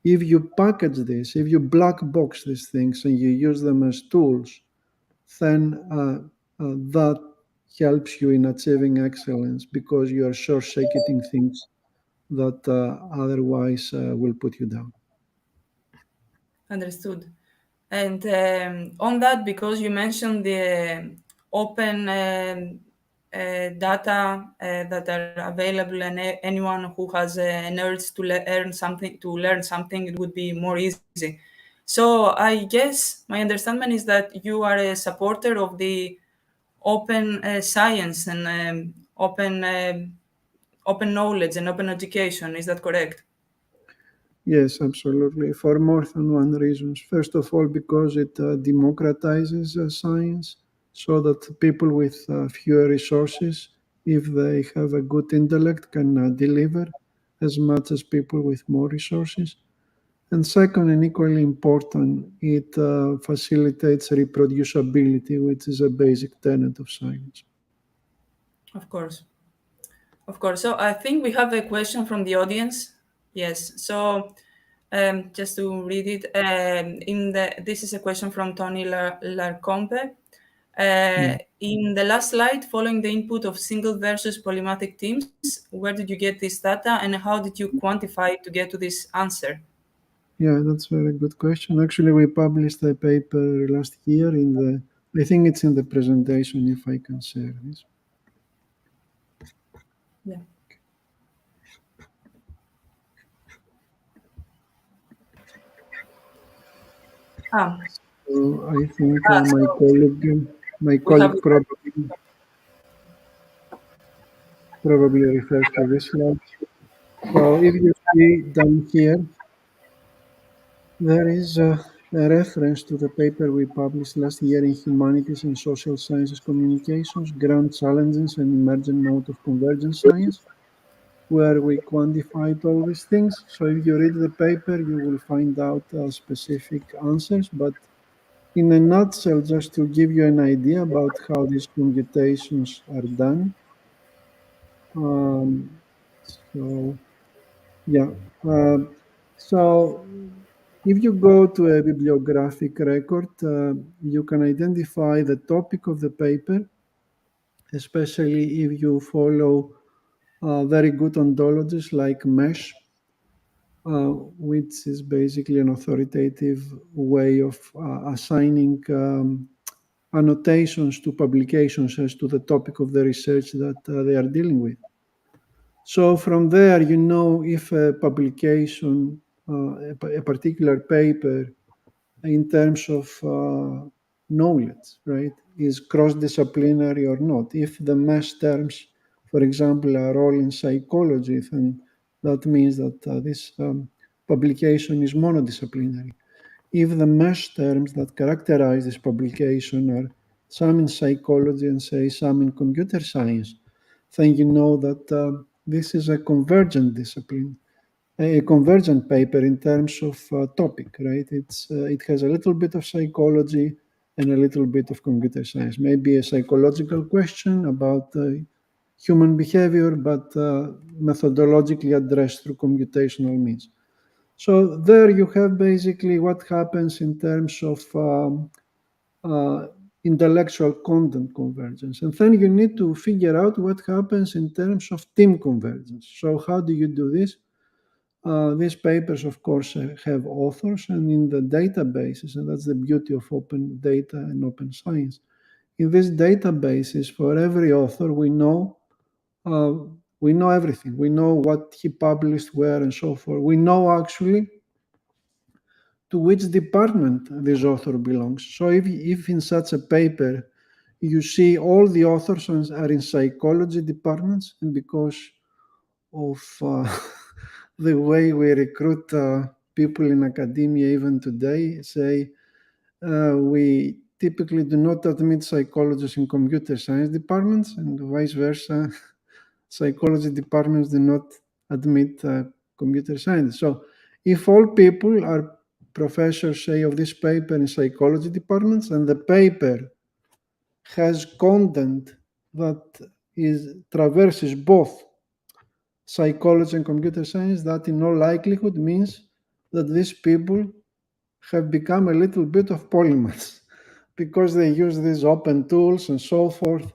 If you package this, if you black box these things and you use them as tools, then that helps you in achieving excellence because you are short-circuiting things that otherwise will put you down. Understood. And on that, because you mentioned the open data that are available, and anyone who has an urge to learn something, it would be more easy. So I guess my understanding is that you are a supporter of the open science and open knowledge and open education. Is that correct? Yes, absolutely. For more than one reason. First of all, because it democratizes science so that people with fewer resources, if they have a good intellect, can deliver as much as people with more resources. And second, and equally important, it facilitates reproducibility, which is a basic tenet of science. Of course. Of course. So I think we have a question from the audience. Yes. So just to read it, this is a question from Tony Larcompe. In the last slide, following the input of single versus polymathic teams, where did you get this data and how did you quantify to get to this answer? Yeah, that's a very good question. Actually, we published a paper last year I think it's in the presentation, if I can share this. Yeah. So I think my we have colleague probably refers to this slide. So if you see down here, there is a reference to the paper we published last year in Humanities and Social Sciences Communications, Grand Challenges and Emergent Mode of Convergence Science, where we quantified all these things. So if you read the paper, you will find out specific answers. But in a nutshell, just to give you an idea about how these computations are done. So, yeah. So if you go to a bibliographic record, you can identify the topic of the paper, especially if you follow very good ontologies like MESH, which is basically an authoritative way of assigning annotations to publications as to the topic of the research that they are dealing with. So from there, you know if a publication, a particular paper in terms of knowledge, right, is cross-disciplinary or not. If the mesh terms, for example, are all in psychology, then that means that this publication is monodisciplinary. If the mesh terms that characterize this publication are some in psychology and say some in computer science, then you know that this is a convergent discipline, a convergent paper in terms of topic, right? It has a little bit of psychology and a little bit of computer science, maybe a psychological question about human behavior, but methodologically addressed through computational means. So there you have basically what happens in terms of intellectual content convergence. And then you need to figure out what happens in terms of team convergence. So how do you do this? These papers, of course, have authors, and in the databases, and that's the beauty of open data and open science. In these databases, for every author, we know everything. We know what he published, where, and so forth. We know actually to which department this author belongs. So if in such a paper you see all the authors are in psychology departments, and because of the way we recruit people in academia even today, say we typically do not admit psychologists in computer science departments, and vice versa, psychology departments do not admit computer science. So if all people are professors, say, of this paper in psychology departments, and the paper has content that traverses both psychology and computer science, that in all likelihood means that these people have become a little bit of polymaths because they use these open tools and so forth,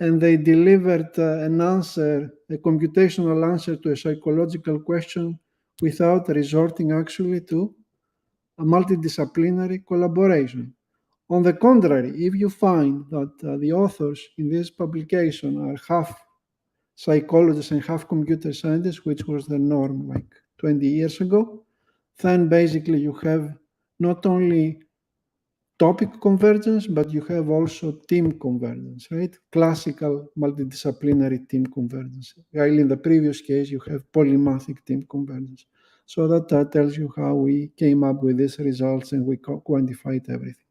and they delivered an answer, a computational answer to a psychological question without resorting actually to a multidisciplinary collaboration. On the contrary, if you find that the authors in this publication are half psychologists and half computer scientists, which was the norm like 20 years ago, then basically you have not only topic convergence, but you have also team convergence, right? Classical multidisciplinary team convergence. While in the previous case, you have polymathic team convergence. So that tells you how we came up with these results and we quantified everything.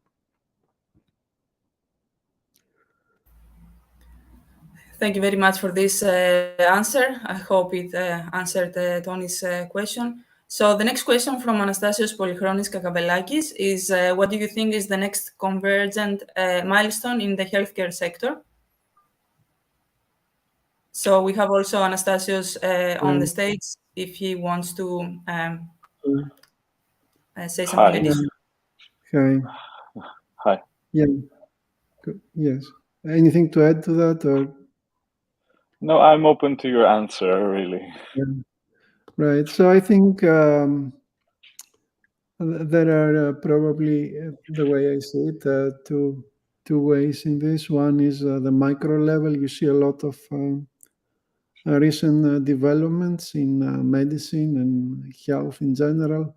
Thank you very much for this answer. I hope it answered Tony's question. So the next question from Anastasios Polychronis Kakabelakis is, what do you think is the next convergent milestone in the healthcare sector? So we have also Anastasios on the stage if he wants to say something additional. Hi. Hi. Yeah. Good. Yes. Anything to add to that, or? No, I'm open to your answer, really. Yeah. Right. So I think there are probably, the way I see it, two ways in this. One is the micro level. You see a lot of recent developments in medicine and health in general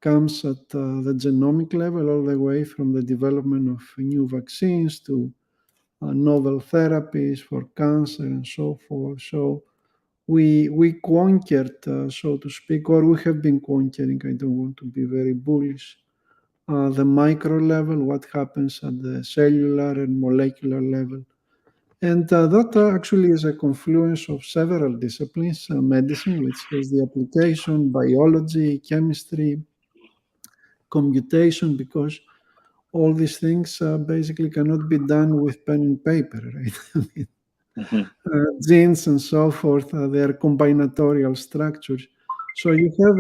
comes at the genomic level, all the way from the development of new vaccines to novel therapies for cancer and so forth. So we conquered, so to speak, or we have been conquering. I don't want to be very bullish. The micro level, what happens at the cellular and molecular level. And that actually is a confluence of several disciplines, medicine, which has the application, biology, chemistry, computation, because all these things basically cannot be done with pen and paper, right? Mm-hmm. Genes and so forth, they are combinatorial structures. So you have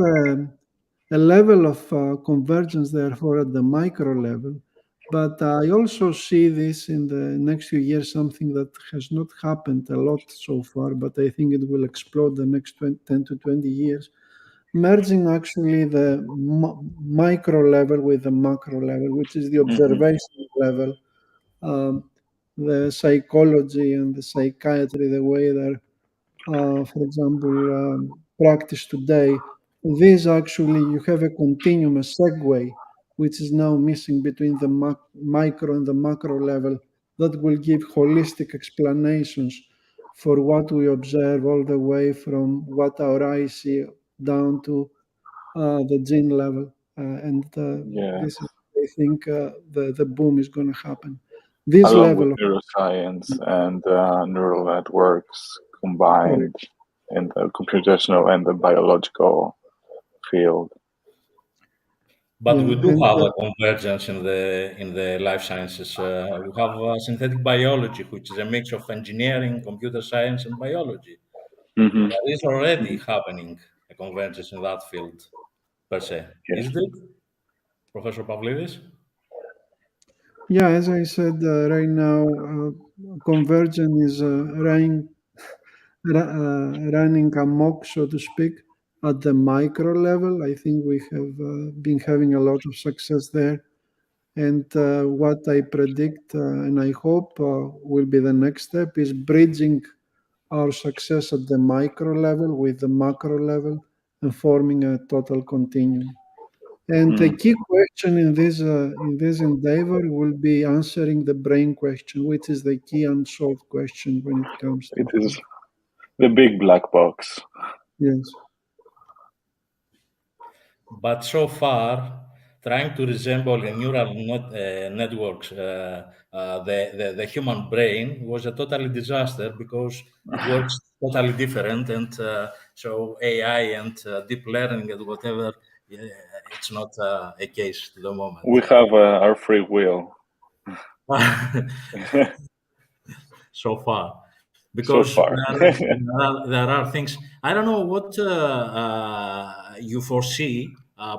a level of convergence, therefore, at the micro level. But I also see this in the next few years, something that has not happened a lot so far, but I think it will explode the next 10 to 20 years, merging actually the micro level with the macro level, which is the observation level, the psychology and the psychiatry, the way they're, for example, practiced today. This actually, you have a continuum, a segue, which is now missing between the micro and the macro level, that will give holistic explanations for what we observe, all the way from what our eyes see down to the gene level. Yeah. This is, I think, the boom is going to happen. This Along with level of neuroscience and neural networks combined in the computational and the biological field. But Yeah, we do and have a convergence in the life sciences. We have synthetic biology, which is a mix of engineering, computer science, and biology. Mm-hmm. There is already happening a convergence in that field, per se. Yes. Isn't it, Professor Pavlidis? yeah, as I said, right now, convergence is running amok, so to speak, at the micro level. I think we have been having a lot of success there. And what I predict and I hope will be the next step is bridging our success at the micro level with the macro level and forming a total continuum. And the key question in this endeavor will be answering the brain question, which is the key unsolved question when it comes to It is the big black box. yes. But so far, trying to resemble in neural networks the human brain was a totally disaster because it works totally different. And so AI and deep learning and whatever, it's not a case to the moment. We have our free will. So far. So Because far. there are things. I don't know what you foresee,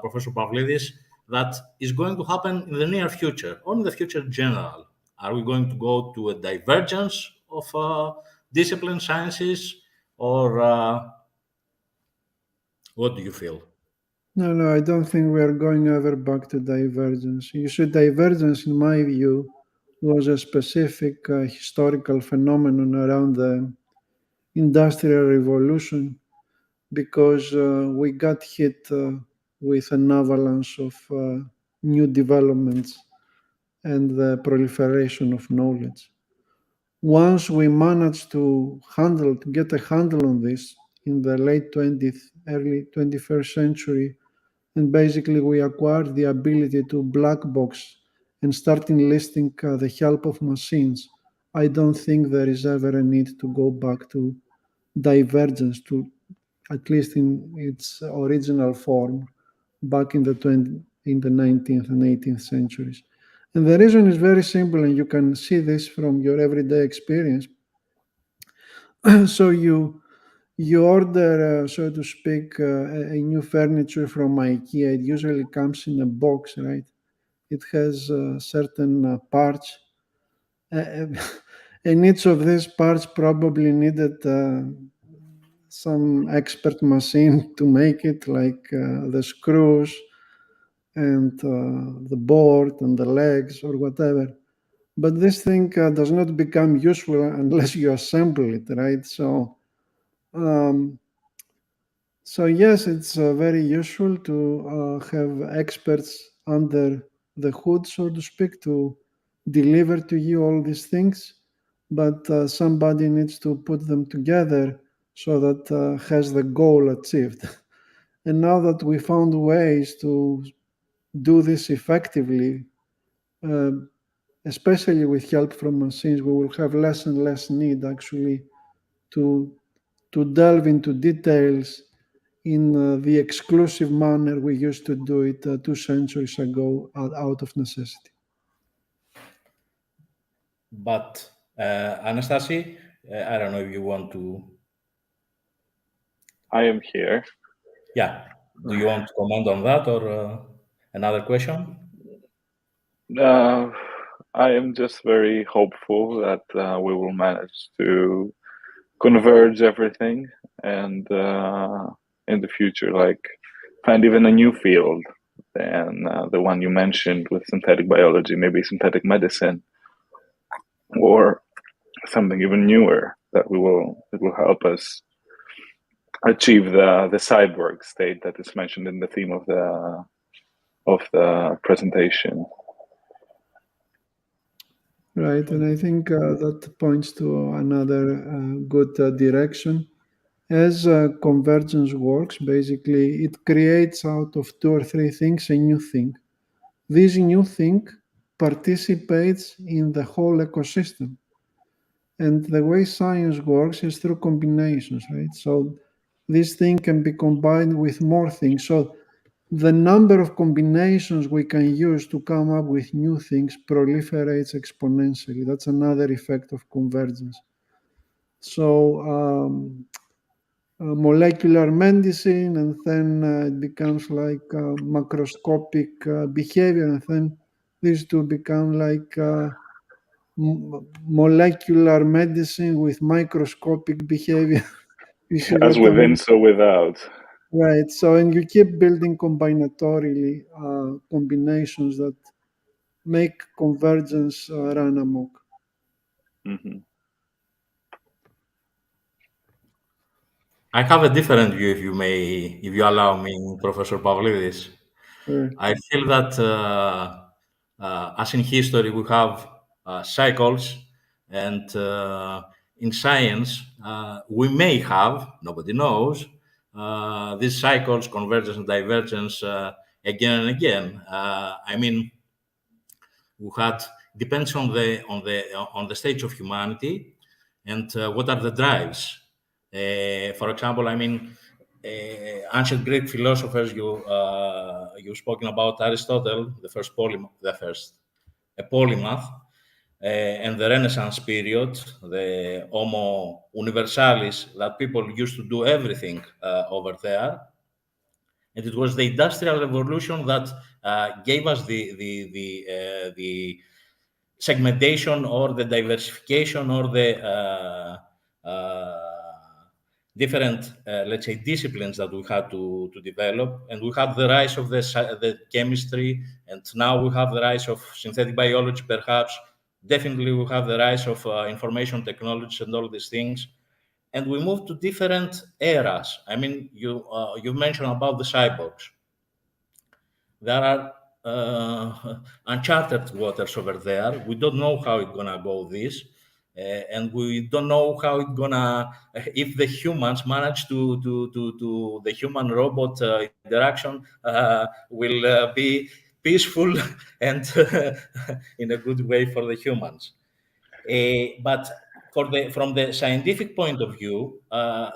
Professor Pavlidis, that is going to happen in the near future, or in the future in general. Are we going to go to a divergence of discipline sciences, or what do you feel? No, I don't think we are going ever back to divergence. You see, divergence, in my view, was a specific historical phenomenon around the Industrial Revolution because we got hit with an avalanche of new developments and the proliferation of knowledge. Once we managed to get a handle on this in the late 20th, early 21st century, and basically we acquired the ability to black box and start enlisting the help of machines. I don't think there is ever a need to go back to divergence, to at least in its original form, back in the 19th and 18th centuries. And the reason is very simple, and you can see this from your everyday experience. So you order, so to speak, a new furniture from IKEA. It usually comes in a box, right? It has certain parts, uh, and each of these parts probably needed some expert machine to make it, like the screws and the board and the legs or whatever. But this thing does not become useful unless you assemble it, right? Um, so yes, it's very useful to have experts under the hood, so to speak, to deliver to you all these things. But somebody needs to put them together so that has the goal achieved. And now that we found ways to do this effectively, uh, especially with help from machines, we will have less and less need actually to delve into details in the exclusive manner we used to do it 2 centuries ago out of necessity. But Anastasi, I don't know if you want to. I am here. Yeah. Do you want to comment on that or another question? I am just very hopeful that we will manage to converge everything and in the future, like find even a new field than the one you mentioned with synthetic biology, maybe synthetic medicine, or something even newer that will help us achieve the cyborg state that is mentioned in the theme of the presentation. Right, and I think that points to another good direction. As convergence works, basically, it creates out of two or three things a new thing. This new thing participates in the whole ecosystem. And the way science works is through combinations, right? So this thing can be combined with more things. So the number of combinations we can use to come up with new things proliferates exponentially. That's another effect of convergence. So molecular medicine, and then it becomes like macroscopic behavior, and then these two become like molecular medicine with microscopic behavior. You see As what I within, mean? so without. Right. So, and you keep building combinatorily combinations that make convergence run amok. Mm-hmm. I have a different view, if you allow me, Professor Pavlidis. Sure. I feel that, as in history, we have cycles, and in science, we may have, nobody knows, these cycles, convergence and divergence, again and again. I mean, we had depends on the stage of humanity and what are the drives. For example, I mean, ancient Greek philosophers. You've spoken about Aristotle, a polymath, and the Renaissance period, the Homo Universalis, that people used to do everything over there. And it was the Industrial Revolution that gave us the segmentation or the diversification or the different, let's say, disciplines that we had to develop. And we had the rise of the chemistry, and now we have the rise of synthetic biology, perhaps. Definitely, we have the rise of information technology and all these things. And we move to different eras. I mean, you mentioned about the cyborgs. There are uncharted waters over there. We don't know how it's gonna go this, and we don't know how it's gonna if the humans manage to the human robot interaction will be peaceful and in a good way for the humans. But from the scientific point of view,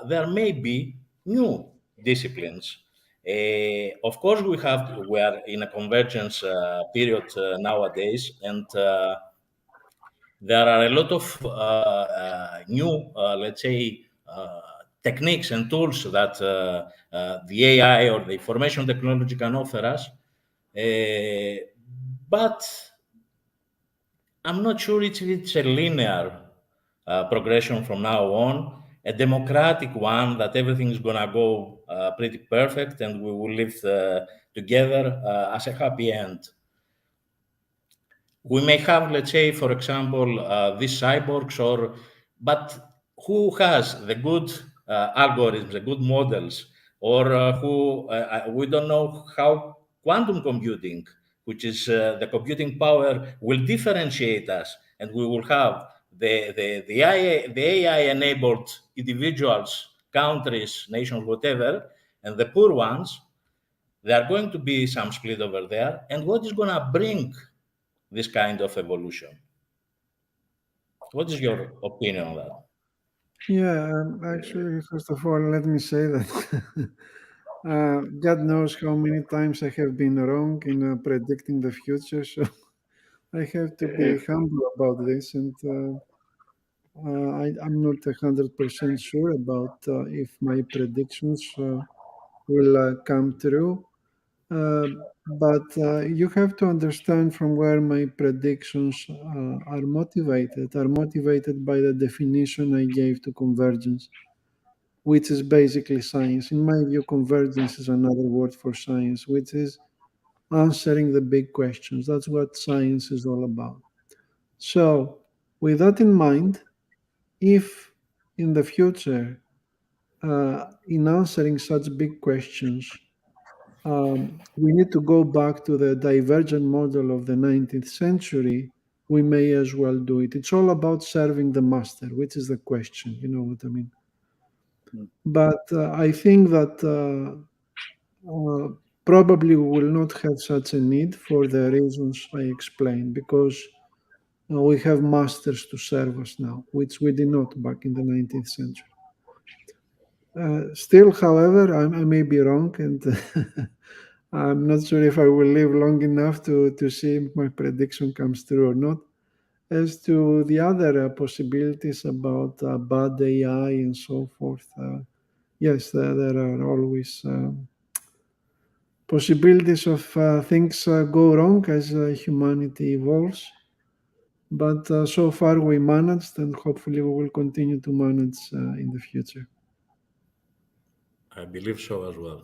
there may be new disciplines. Of course, we are in a convergence period nowadays, and there are a lot of new, let's say, techniques and tools that the AI or the information technology can offer us. But I'm not sure it's a linear progression from now on, a democratic one that everything is going to go pretty perfect and we will live together as a happy end. We may have, let's say, for example, these cyborgs, but who has the good algorithms, the good models, or we don't know how quantum computing, which is the computing power, will differentiate us, and we will have the AI-enabled individuals, countries, nations, whatever, and the poor ones. There are going to be some split over there, and what is going to bring this kind of evolution? What is your opinion on that? Yeah, actually, first of all, let me say that God knows how many times I have been wrong in predicting the future. So I have to be humble about this, and I'm not 100% sure about if my predictions will come true. But you have to understand from where my predictions are motivated by the definition I gave to convergence, which is basically science. In my view, convergence is another word for science, which is answering the big questions. That's what science is all about. So, with that in mind, if in the future, in answering such big questions, we need to go back to the divergent model of the 19th century, we may as well do it. It's all about serving the master, which is the question. You know what I mean? But I think that probably we will not have such a need for the reasons I explained, because we have masters to serve us now, which we did not back in the 19th century. Still, however, I may be wrong, and I'm not sure if I will live long enough to see if my prediction comes true or not. As to the other possibilities about bad AI and so forth, yes, there are always possibilities of things go wrong as humanity evolves. But so far we managed, and hopefully we will continue to manage in the future. I believe so as well.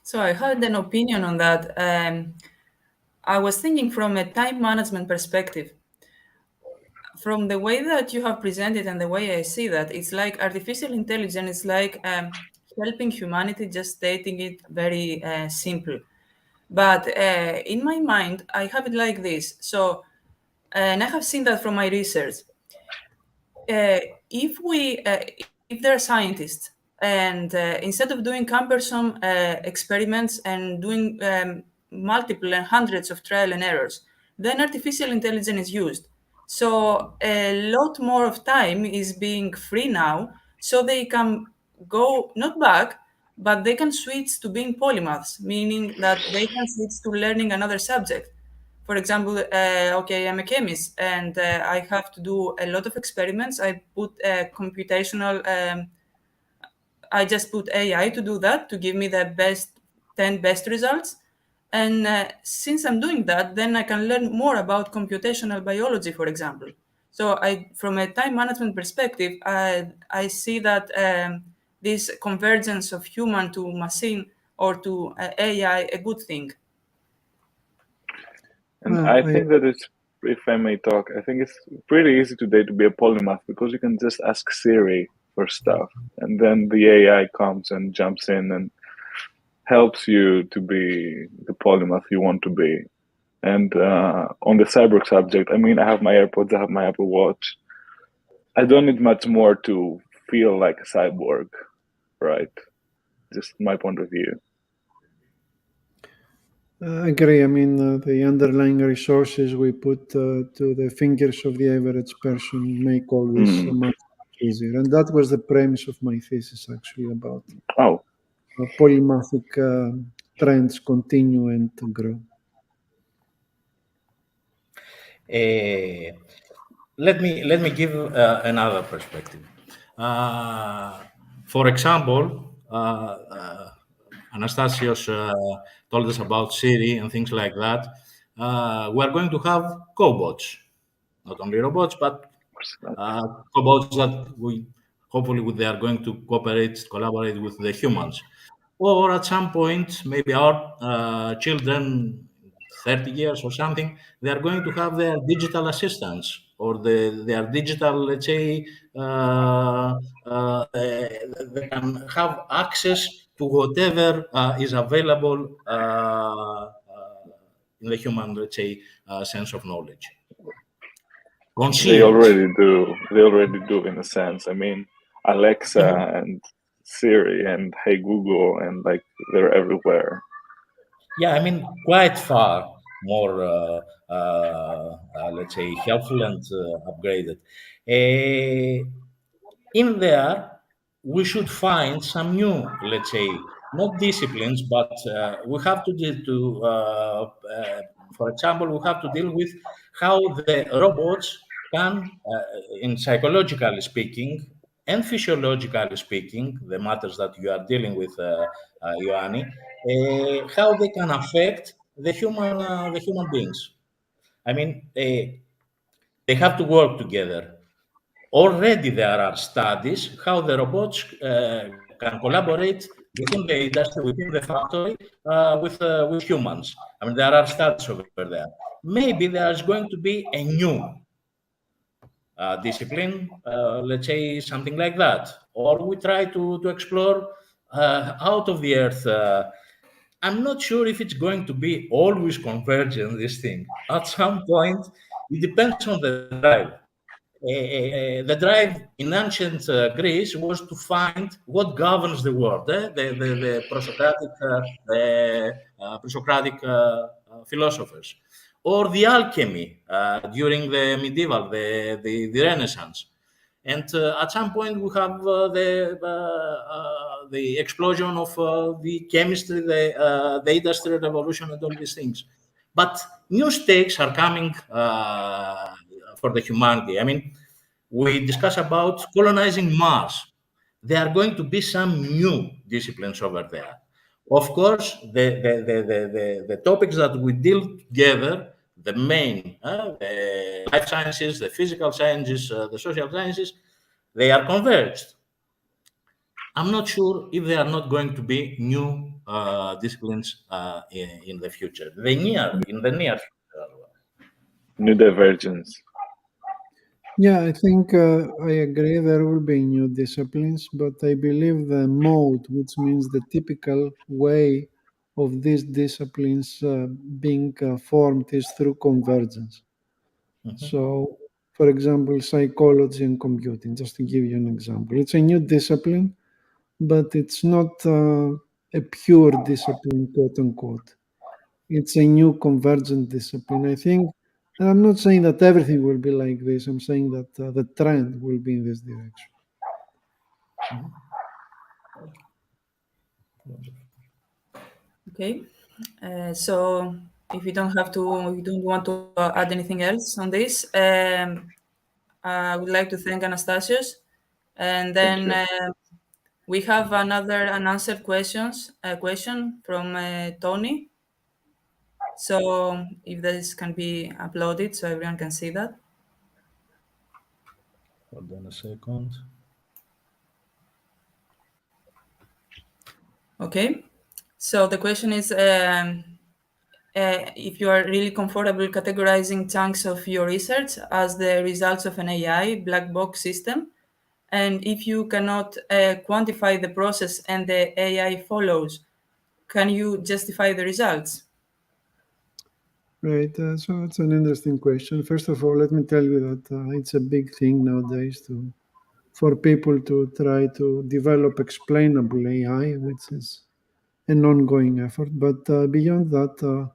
So I had an opinion on that. I was thinking from a time management perspective. From the way that you have presented and the way I see that, it's like artificial intelligence is like helping humanity, just stating it very simple. But in my mind, I have it like this. So, and I have seen that from my research. If there are scientists, and instead of doing cumbersome experiments and doing multiple and hundreds of trial and errors, then artificial intelligence is used. So a lot more of time is being free now, so they can go not back, but they can switch to being polymaths, meaning that they can switch to learning another subject. For example, okay, I'm a chemist and I have to do a lot of experiments. I put computational, I just put AI to do that, to give me the 10 best results. And since I'm doing that, then I can learn more about computational biology, for example. So from a time management perspective, I see that this convergence of human to machine or to AI a good thing. And I think that it's, if I may talk, I think it's pretty easy today to be a polymath because you can just ask Siri for stuff, and then the AI comes and jumps in and helps you to be the polymath you want to be. And on the cyborg subject, I mean, I have my AirPods, I have my Apple Watch. I don't need much more to feel like a cyborg, right? Just my point of view. I agree. I mean, the underlying resources we put to the fingers of the average person make all this much easier. And that was the premise of my thesis, actually, about polymathic trends continue and to grow. Let me give another perspective. For example, Anastasios told us about Siri and things like that. We are going to have cobots, not only robots, but cobots that we hopefully they are going to collaborate with the humans. Or at some point, maybe our children, 30 years or something, they are going to have their digital assistants or their digital, let's say, they can have access to whatever is available in the human, let's say, sense of knowledge. They already do. They already do, in a sense. I mean, Alexa and Siri and Hey Google, and like they're everywhere. Yeah, I mean, quite far more, let's say, helpful and upgraded. In there, we should find some new, let's say, not disciplines, but we have to deal to, for example, we have to deal with how the robots can, in psychologically speaking and physiologically speaking, the matters that you are dealing with, Ioanni, how they can affect the human beings. I mean, they have to work together. Already there are studies how the robots can collaborate within the industry, within the factory, with humans. I mean, there are studies over there. Maybe there is going to be a new discipline, let's say something like that. Or we try to explore out of the earth. I'm not sure if it's going to be always convergent, this thing. At some point, it depends on the drive. The drive in ancient Greece was to find what governs the world, the pre-Socratic philosophers, or the alchemy during the medieval, the Renaissance. And at some point, we have the explosion of the chemistry, the industrial revolution, and all these things. But new stakes are coming for the humanity. I mean, we discuss about colonizing Mars. There are going to be some new disciplines over there. Of course, the topics that we deal together, the main, the life sciences, the physical sciences, the social sciences, they are converged. I'm not sure if there are not going to be new disciplines in the future, in the near future. New divergence. Yeah, I think I agree there will be new disciplines, but I believe the mode, which means the typical way of these disciplines being formed, is through convergence. So, for example, psychology and computing, just to give you an example. It's a new discipline, but it's not a pure discipline, quote unquote. It's a new convergent discipline. I think I'm not saying that everything will be like this. I'm saying that the trend will be in this direction. Okay. So if you don't want to add anything else on this, I would like to thank Anastasios. And then we have another unanswered question from Tony. So if this can be uploaded so everyone can see that. Hold on a second. Okay. So the question is if you are really comfortable categorizing chunks of your research as the results of an AI black box system, and if you cannot quantify the process and the AI follows, can you justify the results? Right. So it's an interesting question. First of all, let me tell you that it's a big thing nowadays for people to try to develop explainable AI, which is an ongoing effort. But beyond that,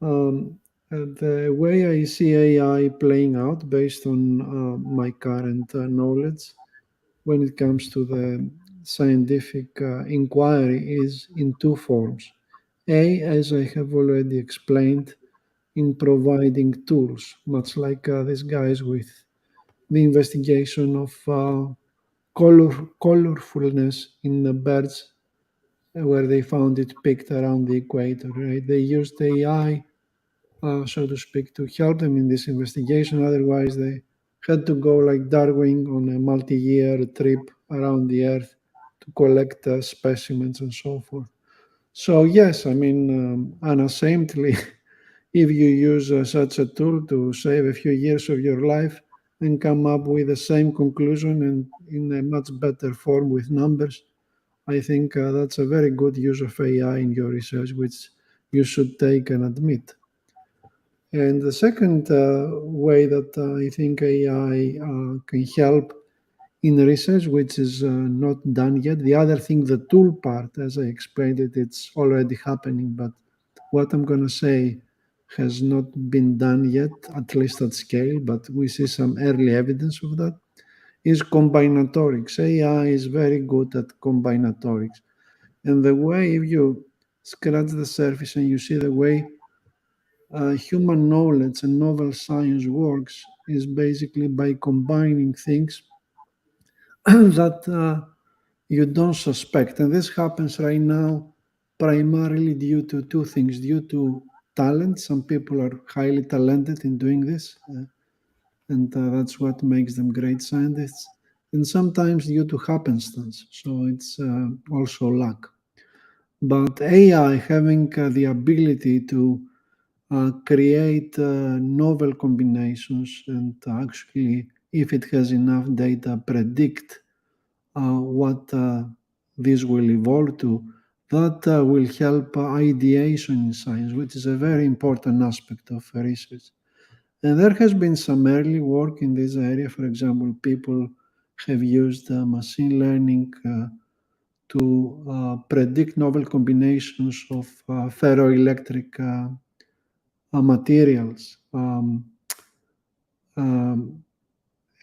the way I see AI playing out based on my current knowledge when it comes to the scientific inquiry is in two forms. A, as I have already explained, in providing tools, much like these guys with the investigation of colorfulness in the birds, where they found it peaked around the equator. Right? They used AI, so to speak, to help them in this investigation. Otherwise, they had to go like Darwin on a multi-year trip around the Earth to collect specimens and so forth. So yes, I mean, unashamedly, if you use such a tool to save a few years of your life and come up with the same conclusion and in a much better form with numbers, I think that's a very good use of AI in your research, which you should take and admit. And the second way that I think AI can help in research, which is not done yet. The other thing, the tool part, as I explained it, it's already happening. But what I'm going to say has not been done yet, at least at scale, but we see some early evidence of that, is combinatorics. AI is very good at combinatorics. And the way, if you scratch the surface and you see the way human knowledge and novel science works, is basically by combining things that you don't suspect. And this happens right now primarily due to two things: due to talent. Some people are highly talented in doing this, and that's what makes them great scientists. And sometimes due to happenstance. So it's also luck. But AI having the ability to create novel combinations and actually, if it has enough data, predict what this will evolve to, that will help ideation in science, which is a very important aspect of research. And there has been some early work in this area. For example, people have used machine learning to predict novel combinations of ferroelectric materials. Um,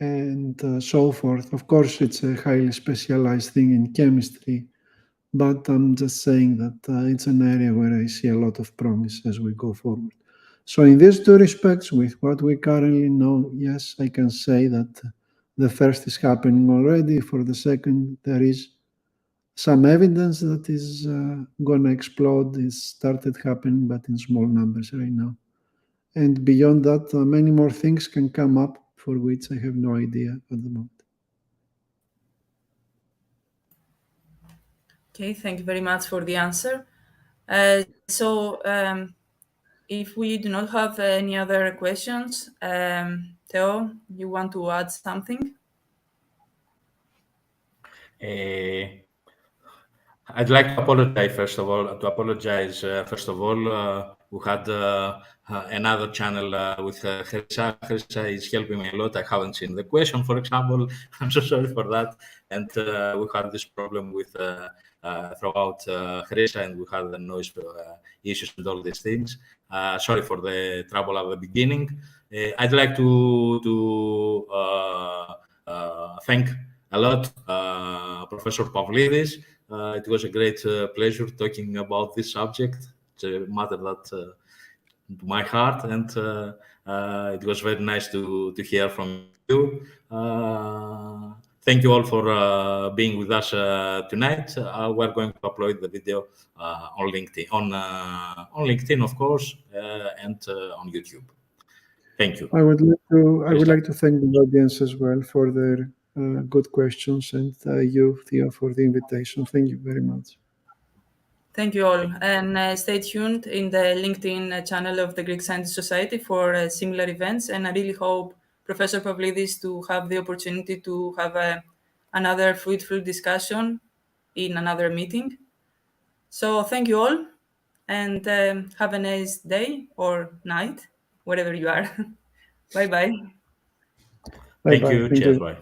and so forth. Of course, it's a highly specialized thing in chemistry, but I'm just saying that it's an area where I see a lot of promise as we go forward. So, in these two respects, with what we currently know, yes, I can say that the first is happening already. For the second, there is some evidence that is going to explode. It's started happening, but in small numbers right now. And beyond that, many more things can come up for which I have no idea at the moment. Okay, thank you very much for the answer. So if we do not have any other questions, Theo, you want to add something? I'd like to apologize first of all. We had another channel with Hrissa. Hrissa is helping me a lot. I haven't seen the question, for example. I'm so sorry for that. And we had this problem with throughout Hrissa, and we had the noise issues and all these things. Sorry for the trouble at the beginning. I'd like to thank a lot Professor Pavlidis. It was a great pleasure talking about this subject. It's a matter that to my heart, and it was very nice to hear from you. Thank you all for being with us tonight. We're going to upload the video on LinkedIn, of course, and on YouTube. Thank you. I would like to thank the audience as well for their good questions, and you, Theo, for the invitation. Thank you very much. Thank you all. And stay tuned in the LinkedIn channel of the Greek Scientist Society for similar events. And I really hope Professor Pavlidis to have the opportunity to have another fruitful discussion in another meeting. So thank you all, and have a nice day or night, wherever you are. Bye-bye. Thank you. Cheers. Bye.